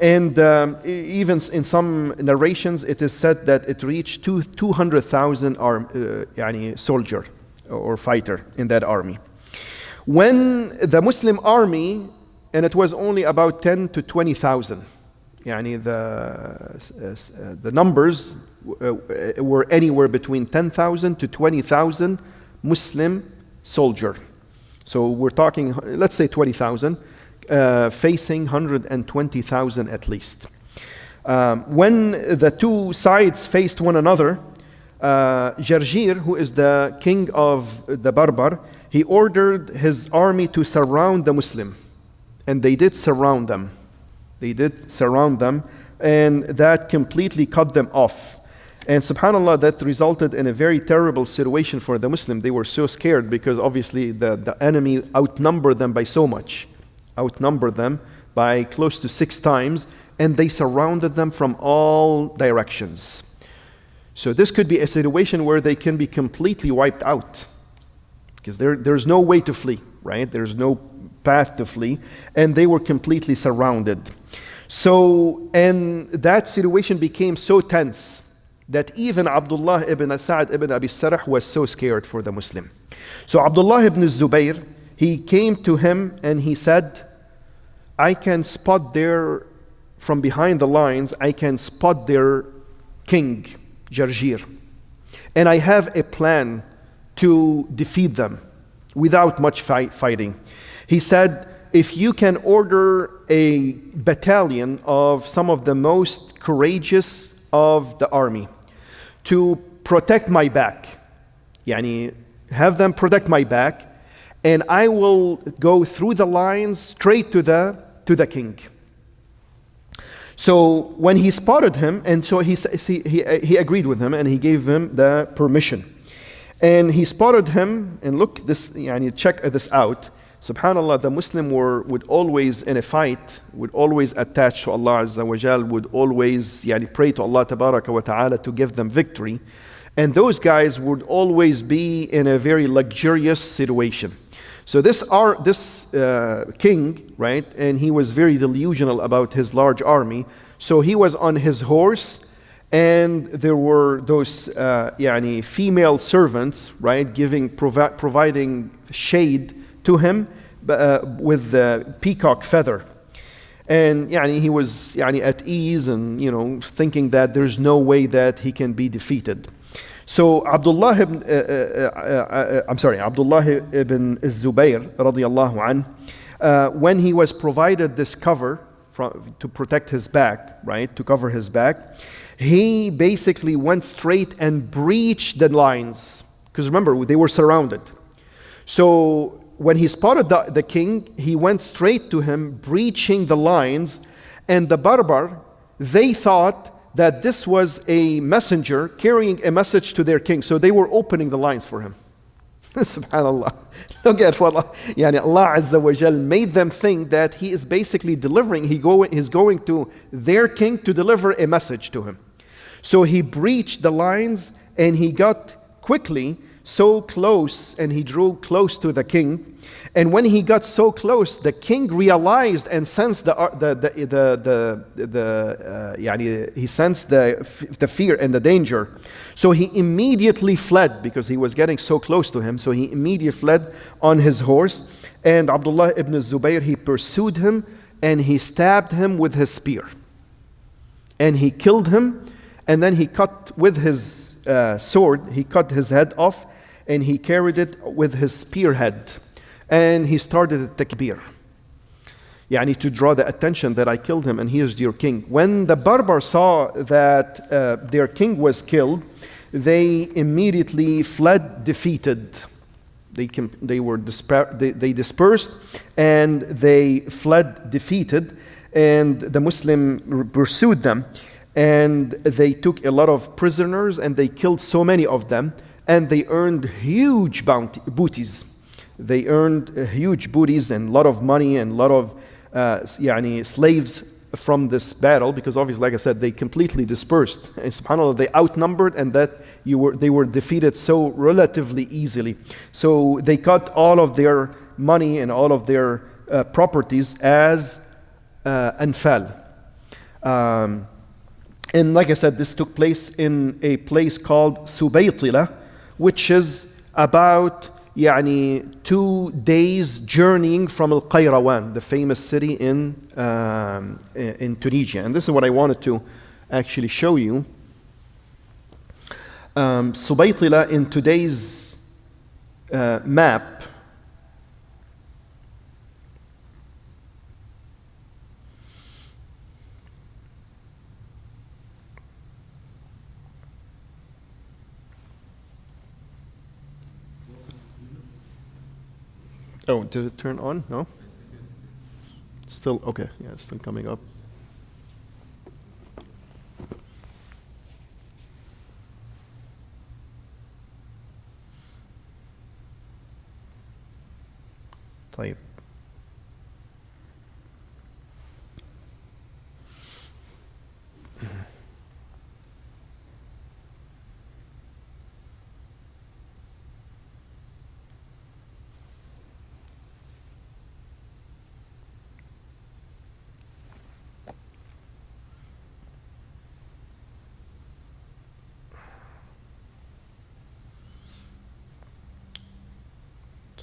And even in some narrations, it is said that it reached 200,000 soldier or fighter in that army. When the Muslim army, and it was only about 10 to 20,000, the numbers were anywhere between 10,000 to 20,000 Muslim soldier. So we're talking, let's say 20,000, facing 120,000 at least. When the two sides faced one another, Jarjir, who is the king of the Barbar, he ordered his army to surround the Muslim. And they did surround them. And that completely cut them off. And subhanAllah, that resulted in a very terrible situation for the Muslim. They were so scared because obviously the enemy outnumbered them by so much. Outnumbered them by close to 6 times. And they surrounded them from all directions. So this could be a situation where they can be completely wiped out. Because there's no way to flee, right? There's no path to flee. And they were completely surrounded. So, and that situation became so tense that even Abdullah ibn Sa'd ibn Abi Sarh was so scared for the Muslim. So Abdullah ibn Zubayr, he came to him and he said, I can spot there, from behind the lines, I can spot their king, Jarjir. And I have a plan to defeat them without much fighting. He said, if you can order a battalion of some of the most courageous of the army to protect my back, yani have them protect my back, and I will go through the lines straight to the king. So when he spotted him, and so he agreed with him and he gave him the permission. And he spotted him, and look this, yani check this out. Subhanallah, the Muslim would always, in a fight, would always attach to Allah Azza wa Jal, would always pray to Allah Tabaraka wa Ta'ala to give them victory. And those guys would always be in a very luxurious situation. So this king, right, and he was very delusional about his large army. So he was on his horse, and there were those female servants, right, providing shade to him with the peacock feather. And he was at ease and thinking that there's no way that he can be defeated. So Abdullah ibn Zubayr radiyallahu anh, when he was provided this cover to protect his back, right, to cover his back, he basically went straight and breached the lines, because remember, they were surrounded. So when he spotted the king, he went straight to him, breaching the lines, and the Barbar, they thought that this was a messenger carrying a message to their king. So they were opening the lines for him. Subhanallah. Look at what Allah Azza wa Jal made them think that he is basically delivering, he's going to their king to deliver a message to him. So he breached the lines and he got quickly so close, and he drew close to the king. And when he got so close, the king realized and sensed he sensed the fear and the danger. So he immediately fled, because he was getting so close to him. So he immediately fled on his horse. And Abdullah ibn Zubayr, he pursued him and he stabbed him with his spear. And he killed him, and then he cut with his sword, he cut his head off, and he carried it with his spearhead. And he started a takbir, to draw the attention that I killed him and he is your king. When the Barbar saw that their king was killed, they immediately fled defeated. They dispersed and they fled defeated, and the Muslim pursued them, and they took a lot of prisoners and they killed so many of them, and they earned huge booties. They earned huge booties and a lot of money and a lot of slaves from this battle, because obviously, like I said, they completely dispersed. And subhanAllah, they outnumbered, and that they were defeated so relatively easily. So they cut all of their money and all of their properties as anfal. And like I said, this took place in a place called Subaytila, which is about 2 days journeying from Al-Qayrawan, the famous city in Tunisia. And this is what I wanted to actually show you. Subaytila in today's map Oh, did it turn on? No? Still, okay, yeah, it's still coming up. طيب.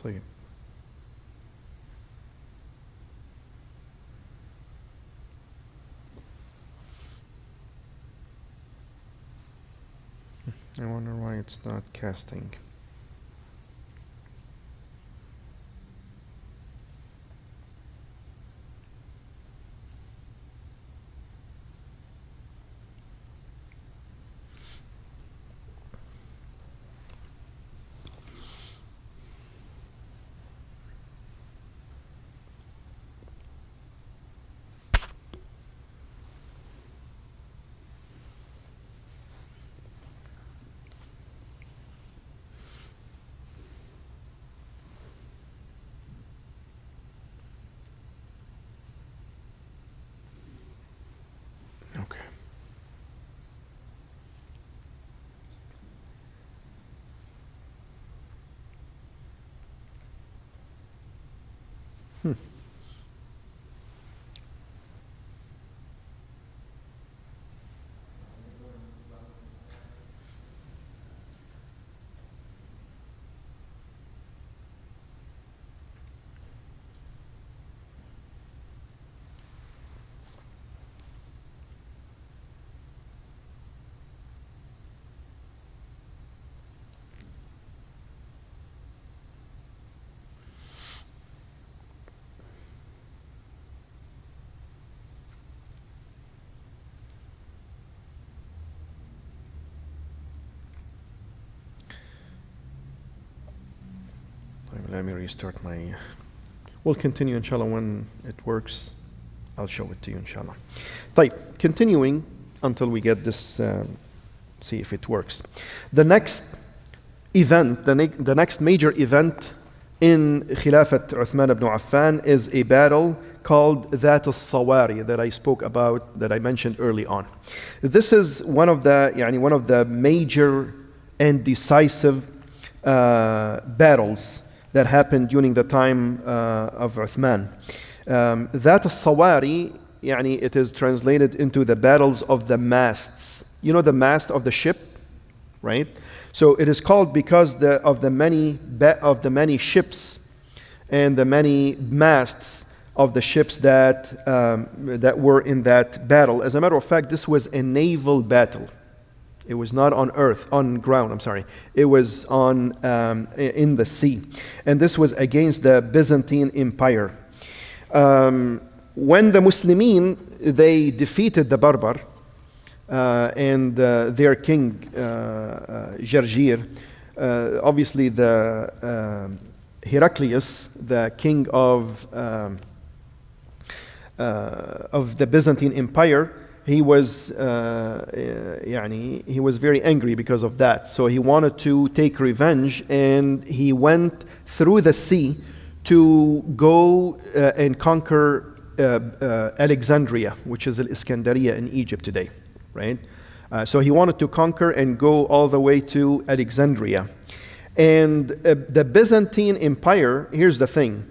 طيب. I wonder why it's not casting. Okay. Let me restart my... We'll continue inshallah when it works. I'll show it to you inshallah. طيب, continuing until we get this, see if it works. The next event, the next major event in Khilafat Uthman ibn Affan is a battle called That al-Sawari that I spoke about, that I mentioned early on. This is one of the major and decisive battles that happened during the time of Uthman. That al-Sawari, it is translated into the battles of the masts. You know the mast of the ship, right? So it is called because of the many ships and the many masts of the ships that were in that battle. As a matter of fact, this was a naval battle. It was not on ground, I'm sorry. It was in the sea. And this was against the Byzantine Empire. When the Muslimin, they defeated the Barbar and their king, Jarjir, obviously the Heraclius, the king of the Byzantine Empire, he was very angry because of that. So he wanted to take revenge, and he went through the sea to go and conquer Alexandria, which is Al-Iskandariya in Egypt today, right? So he wanted to conquer and go all the way to Alexandria. And the Byzantine Empire, here's the thing,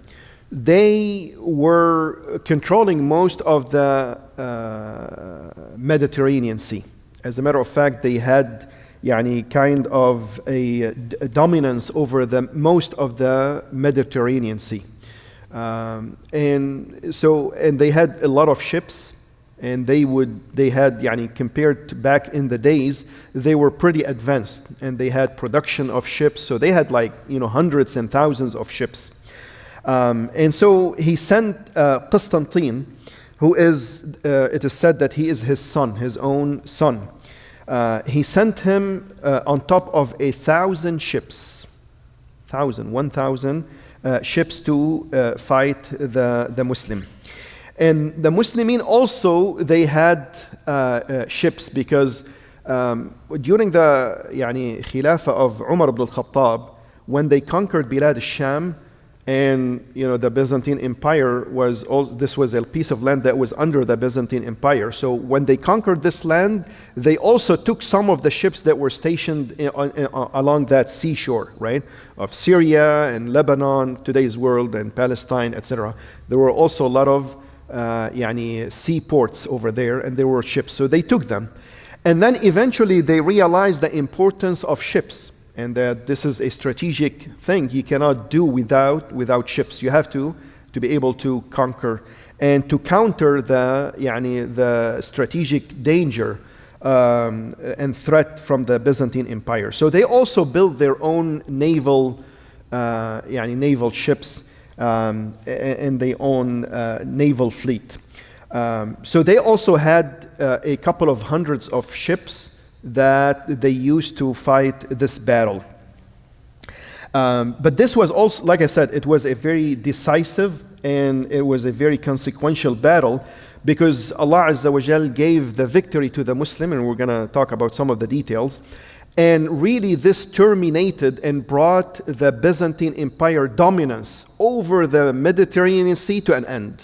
they were controlling most of the Mediterranean Sea. As a matter of fact, they had kind of a dominance over most of the Mediterranean Sea. And they had a lot of ships, and they had compared to back in the days, they were pretty advanced, and they had production of ships, so they had hundreds and thousands of ships. And so he sent Constantine, who is, it is said that he is his son, his own son. He sent him on top of 1,000 ships, 1,000 ships to fight the Muslim. And the Muslimin also, they had ships because during the Khilafah of Umar ibn al-Khattab, when they conquered Bilad al-Sham, and the Byzantine Empire this was a piece of land that was under the Byzantine Empire. So when they conquered this land, they also took some of the ships that were stationed along that seashore, right, of Syria and Lebanon, today's world, and Palestine, etc. There were also a lot of seaports over there, and there were ships. So they took them, and then eventually they realized the importance of ships, and that this is a strategic thing you cannot do without ships. You have to be able to conquer and to counter the strategic danger and threat from the Byzantine Empire. So they also built their own naval ships and their own naval fleet. So they also had a couple of hundreds of ships that they used to fight this battle. But this was also, like I said, it was a very decisive and it was a very consequential battle, because Allah Azza wa Jal gave the victory to the Muslim, and we're going to talk about some of the details. And really this terminated and brought the Byzantine Empire dominance over the Mediterranean Sea to an end.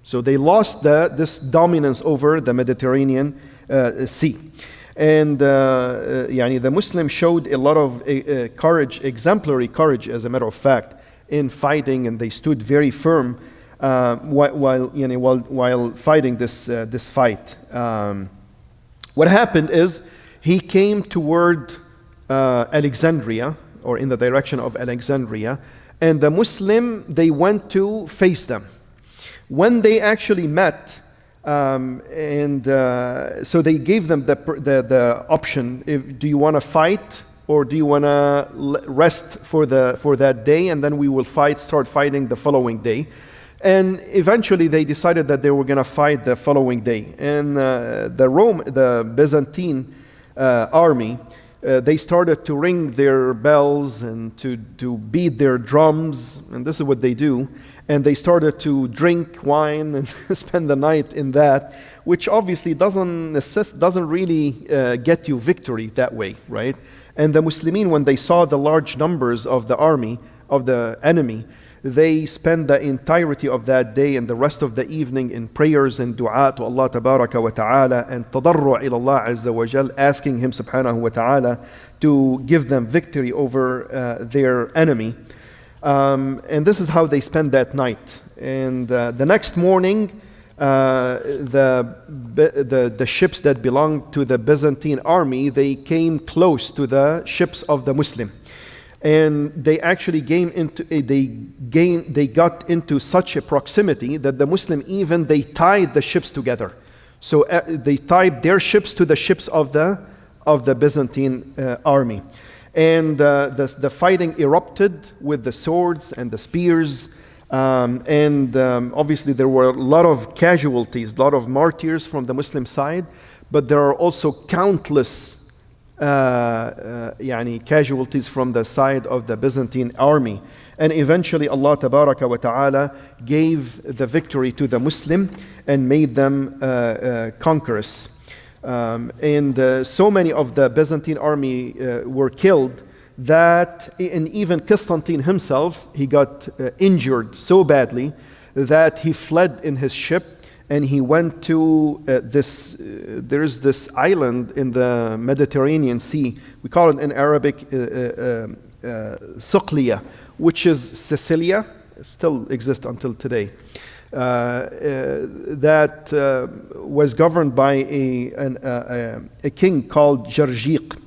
So they lost this dominance over the Mediterranean Sea. And the Muslims showed a lot of courage, exemplary courage, as a matter of fact, in fighting, and they stood very firm while fighting this fight. What happened is he came toward Alexandria, or in the direction of Alexandria, and the Muslim, they went to face them. When they actually met, so they gave them the option: do you want to fight, or do you want to rest for that day, and then we will start fighting the following day? And eventually they decided that they were going to fight the following day. And the Byzantine army, they started to ring their bells and to beat their drums, and this is what they do. And they started to drink wine and spend the night in that, which obviously doesn't really get you victory that way, right? And the Muslimin, when they saw the large numbers of the army, of the enemy, they spent the entirety of that day and the rest of the evening in prayers and dua to Allah Tabaraka wa Ta'ala, and tadarru' ila Allah Azza wa Jal, asking Him Subhanahu wa Ta'ala to give them victory over their enemy. And this is how they spent that night. And the next morning, the ships that belonged to the Byzantine army, they came close to the ships of the Muslim. And they actually they got into such a proximity that the Muslim they tied the ships together. So they tied their ships to the ships of the Byzantine army. And the fighting erupted with the swords and the spears. Obviously there were a lot of casualties, a lot of martyrs from the Muslim side, but there are also countless casualties from the side of the Byzantine army. And eventually Allah Tabaraka wa Ta'ala gave the victory to the Muslim and made them conquerors. So many of the Byzantine army were killed that, and even Constantine himself, he got injured so badly that he fled in his ship, and he went to there's this island in the Mediterranean Sea. We call it in Arabic Suqliya, which is Sicilia, still exists until today. That was governed by a king called Jarjiq.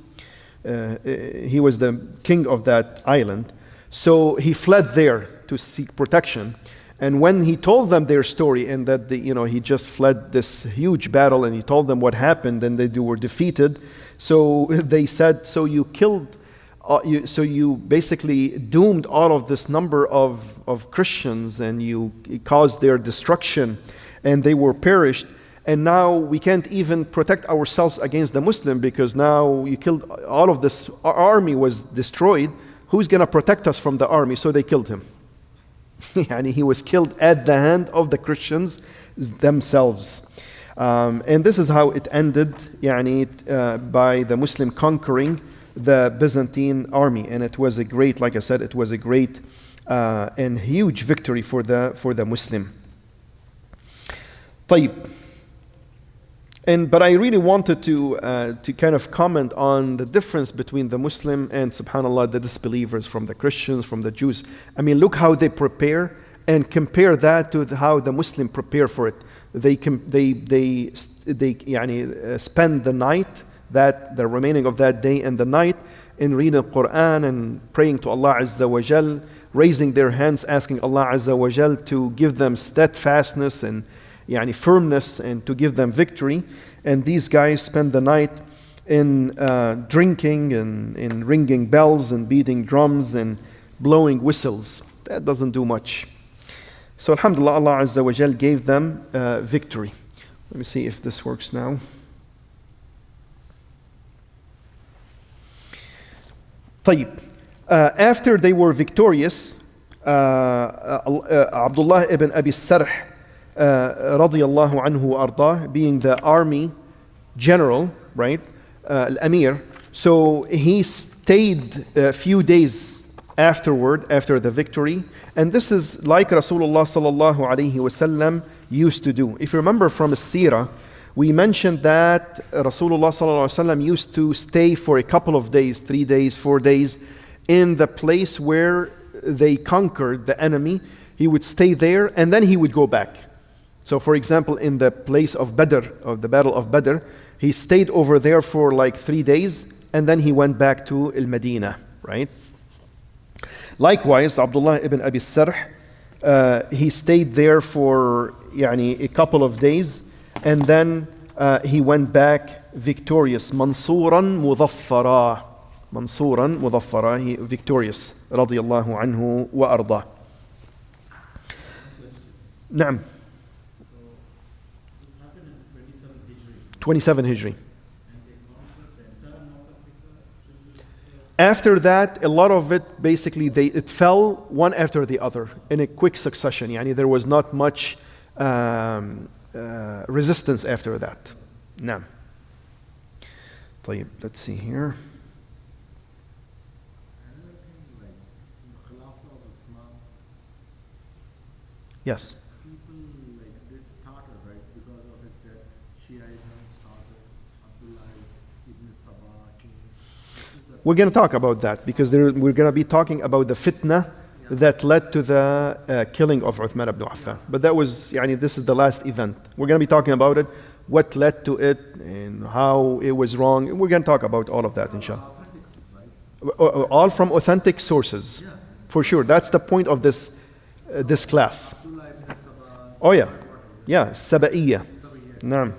He was the king of that island. So he fled there to seek protection. And when he told them their story, and that he just fled this huge battle, and he told them what happened, and they were defeated, so they said, so you killed, so you basically doomed all of this number of Christians, and you caused their destruction, and they were perished, and now we can't even protect ourselves against the Muslim, because now you killed all of this, our army was destroyed. who's going to protect us from the army? So they killed him. Yani he was killed at the hand of the Christians themselves. And this is how it ended, by the Muslim conquering the Byzantine army. And it was a great, like I said, it was a great and huge victory for the Muslim. طيب. But I really wanted to kind of comment on the difference between the Muslim and, subhanAllah, the disbelievers, from the Christians, from the Jews. I mean, look how they prepare, and compare that to how the Muslim prepare for it. They spend the night, the remaining of that day and the night, in reading the Quran and praying to Allah Azza wa Jal, raising their hands, asking Allah Azza wa Jal to give them steadfastness and firmness, and to give them victory. And these guys spend the night in drinking and in ringing bells and beating drums and blowing whistles. That doesn't do much. So alhamdulillah, Allah Azza wa Jal gave them victory. Let me see if this works now. طيب. After they were victorious, Abdullah ibn Abi Sarh radiyallahu anhu ardah, being the army general, right, al-Amir, so he stayed a few days after the victory, and this is like Rasulullah sallallahu alaihi wasallam used to do. If you remember from As-Sirah, we mentioned that Rasulullah sallallahu alaihi wasallam used to stay for a couple of days, 3 days, 4 days, in the place where they conquered the enemy. He would stay there and then he would go back. So for example, in the place of Badr, of the Battle of Badr, he stayed over there for like 3 days and then he went back to Al-Madinah, right? Likewise, Abdullah ibn Abi Sarh, he stayed there for a couple of days and then he went back victorious. Mansuran Mudaffara. Mansuran Mudaffara, he victorious. Radiyallahu anhu wa arda. Naam. 27 Hijri. After that, a lot of it basically it fell one after the other in a quick succession. There was not much resistance after that. Naam. طيب, let's see here. Yes. We're going to talk about that because we're going to be talking about the fitna that led to the killing of Uthman ibn Affan. But that was, this is the last event. We're going to be talking about it, what led to it, and how it was wrong. We're going to talk about all of that, inshallah. All from authentic sources, for sure. That's the point of this class. Oh yeah, Saba'iyya. Naam,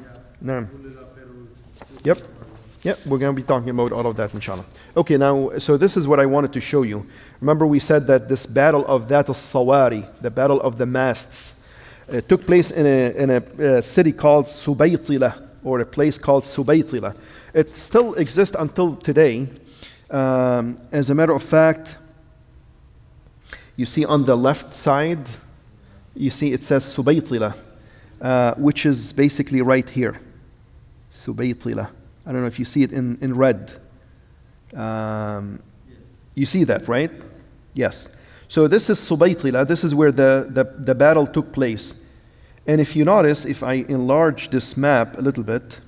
naam. Yep. We're going to be talking about all of that, inshallah. Okay, now, so this is what I wanted to show you. Remember we said that this battle of Dhat al-Sawari, the battle of the masts, took place in a city called Subaytila, or a place called Subaytila. It still exists until today. As a matter of fact, you see on the left side, you see it says Subaytila, which is basically right here. Subaytila. I don't know if you see it in red. You see that, right? Yes. So this is Subaytila. This is where the battle took place. And if you notice, if I enlarge this map a little bit,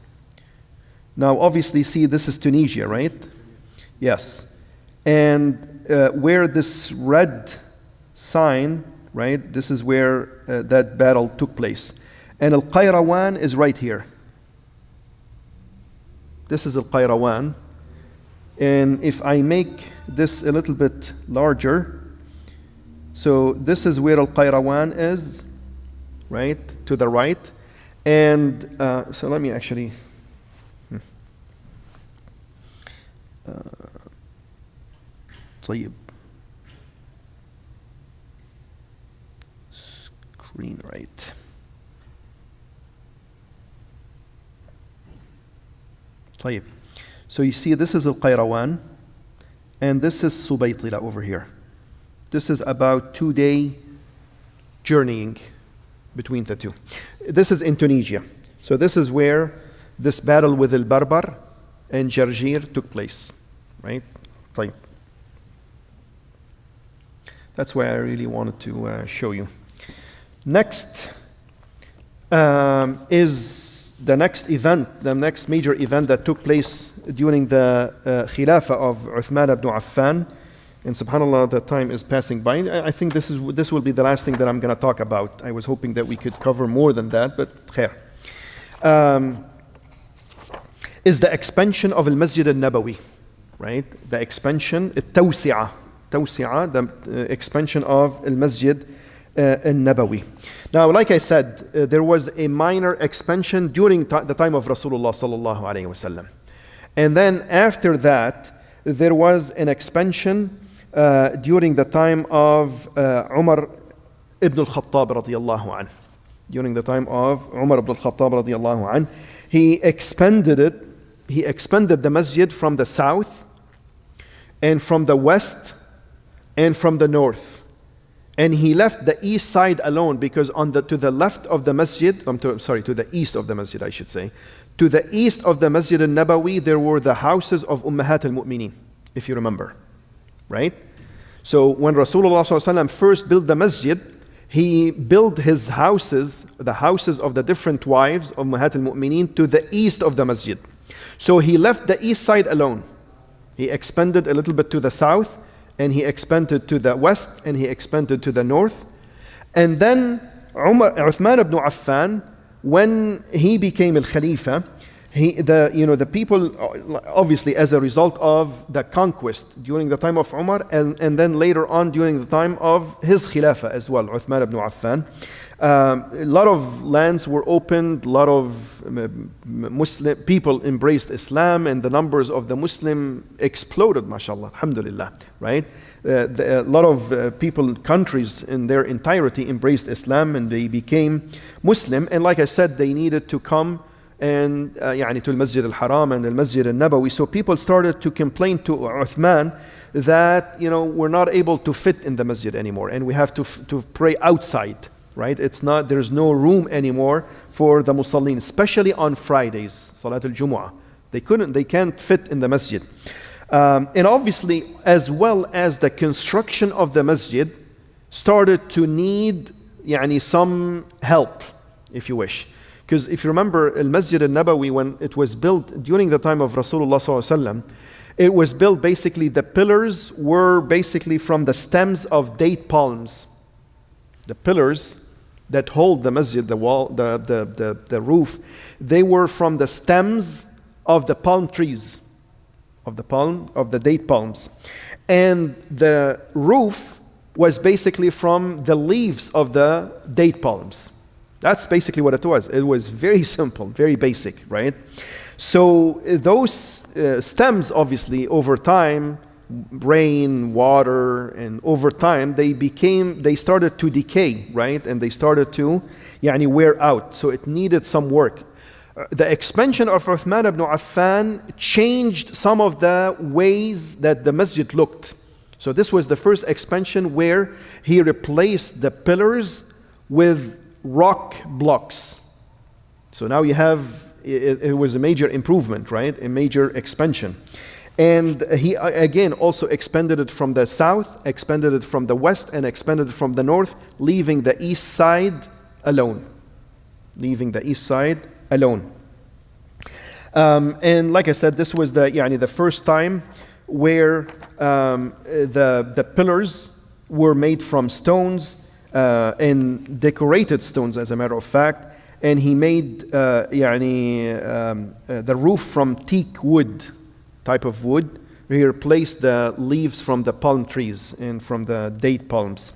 now obviously see this is Tunisia, right? Yes. And where this red sign, right, this is where that battle took place. And Al-Qayrawan is right here. This is Al-Qayrawan. And if I make this a little bit larger, so this is where Al-Qayrawan is, right, to the right. And so let me actually, طيب. Screen right. طيب. So you see this is Al-Qayrawan, and this is Subaytila over here. This is about 2-day journeying between the two. This is in Tunisia. So this is where this battle with Al-Barbar and Jarjir took place, right? طيب. That's why I really wanted to show you. Next is the next event, the next major event that took place during the Khilafah of Uthman ibn Affan. And subhanAllah, the time is passing by. I think this will be the last thing that I'm going to talk about. I was hoping that we could cover more than that, but khair. Is the expansion of Al-Masjid al-Nabawi, right? The expansion, التوسعة, the expansion of Al-Masjid al-Nabawi. Now, like I said, there was a minor expansion during the time of Rasulullah sallallahu alaihi wasallam. And then after that, there was an expansion during the time of Umar ibn al-Khattab radiyallahu anhu. During the time of Umar ibn al-Khattab radiyallahu anhu, he expanded the masjid from the south and from the west and from the north. And he left the east side alone because to the left of the masjid, to the east of the masjid, I should say. To the east of the Masjid al-Nabawi, there were the houses of Ummahat al-Mu'mineen, if you remember, right? So when Rasulullah ﷺ first built the masjid, he built his houses, the houses of the different wives of Ummahat al-Mu'mineen, to the east of the masjid. So he left the east side alone. He expanded a little bit to the south, and he expanded to the west, and he expanded to the north. And then Uthman ibn Affan, when he became al-Khalifa, the people, obviously as a result of the conquest during the time of Umar, and then later on during the time of his Khilafah as well, Uthman ibn Affan, a lot of lands were opened, a lot of Muslim people embraced Islam, and the numbers of the Muslim exploded, mashallah, alhamdulillah, right? A lot of countries in their entirety embraced Islam and they became Muslim. And like I said, they needed to come and to Al-Masjid al-Haram and Al-Masjid al-Nabawi. So people started to complain to Uthman that, we're not able to fit in the masjid anymore and we have to pray outside, right? There's no room anymore for the musallin, especially on Fridays, Salat al-Jumu'ah. They can't fit in the masjid. And obviously, as well as the construction of the masjid started to need some help, if you wish. Because if you remember, Al-Masjid al-Nabawi, when it was built during the time of Rasulullah ﷺ, it was built basically, the pillars were basically from the stems of date palms. The pillars that hold the masjid, the wall, the roof, they were from the stems of the palm trees. Of the date palms. And the roof was basically from the leaves of the date palms. That's basically what it was. It was very simple, very basic, right? So those stems, obviously, over time, rain, water, and over time, they started to decay, right? And they started to wear out. So it needed some work. The expansion of Uthman ibn Affan changed some of the ways that the masjid looked. So this was the first expansion where he replaced the pillars with rock blocks. So now you have, it was a major improvement, right? A major expansion. And he again also expanded it from the south, expanded it from the west, and expanded it from the north, leaving the east side alone. And like I said, this was the first time where the pillars were made from stones and decorated stones, as a matter of fact. And he made the roof from teak wood, type of wood. He replaced the leaves from the palm trees and from the date palms.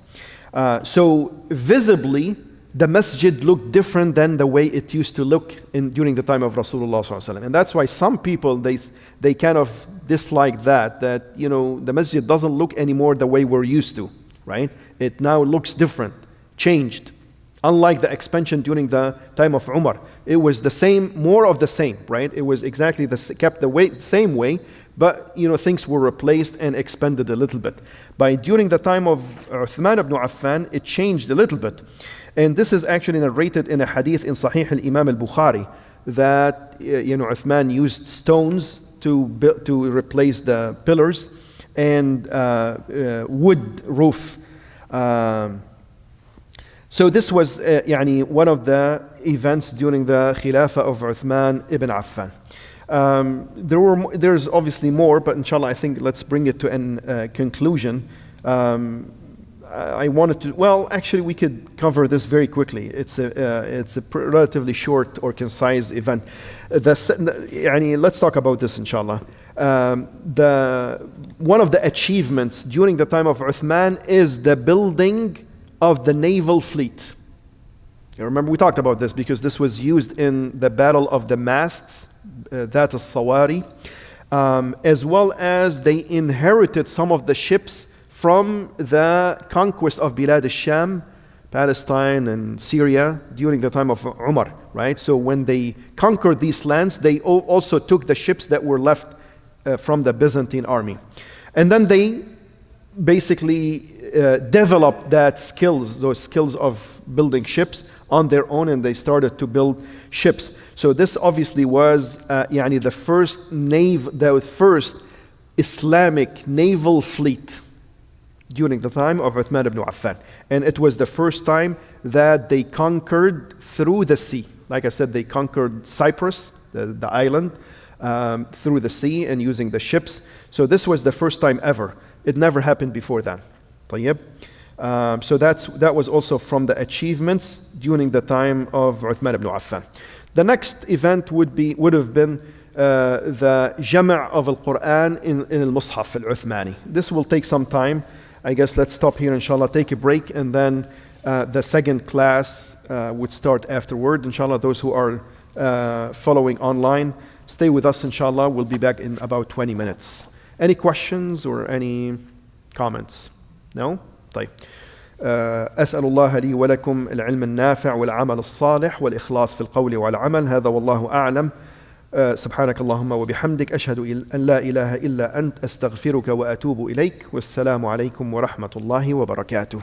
So visibly, the masjid looked different than the way it used to look during the time of Rasulullah ﷺ. And that's why some people, they kind of dislike that the masjid doesn't look anymore the way we're used to, right? It now looks different, changed. Unlike the expansion during the time of Umar, it was the same, more of the same, right? It was exactly kept the same way, but things were replaced and expanded a little bit. During the time of Uthman ibn Affan, it changed a little bit. And this is actually narrated in a hadith in Sahih al-Imam al-Bukhari that Uthman used stones to replace the pillars and wood roof. So this was one of the events during the Khilafah of Uthman ibn Affan. There's obviously more, but inshallah I think let's bring it to a conclusion. I wanted to, actually we could cover this very quickly. It's a relatively short or concise event. Let's talk about this inshallah. One of the achievements during the time of Uthman is the building of the naval fleet. You remember we talked about this because this was used in the Battle of the Masts, that is Sawari, as well as they inherited some of the ships from the conquest of Bilad al-Sham, Palestine and Syria during the time of Umar, right? So when they conquered these lands, they also took the ships that were left from the Byzantine army. And then they basically developed those skills of building ships on their own, and they started to build ships. So this obviously was the first Islamic naval fleet during the time of Uthman ibn Affan. And it was the first time that they conquered through the sea. Like I said, they conquered Cyprus, the island, through the sea and using the ships. So this was the first time ever. It never happened before that. So that was also from the achievements during the time of Uthman ibn Affan. The next event would have been the Jama' of Al-Quran in Al-Mus'haf Al-Uthmani. This will take some time. I guess let's stop here inshallah, take a break, and then the second class would start afterward. Inshallah, those who are following online, stay with us inshallah. We'll be back in about 20 minutes. Any questions or any comments? No? طيب. أسأل الله لي ولكم العلم النافع والعمل الصالح والإخلاص في القول والعمل. هذا والله أعلم. سبحانك اللهم وبحمدك أشهد أن لا إله إلا أنت أستغفرك وأتوب إليك والسلام عليكم ورحمة الله وبركاته.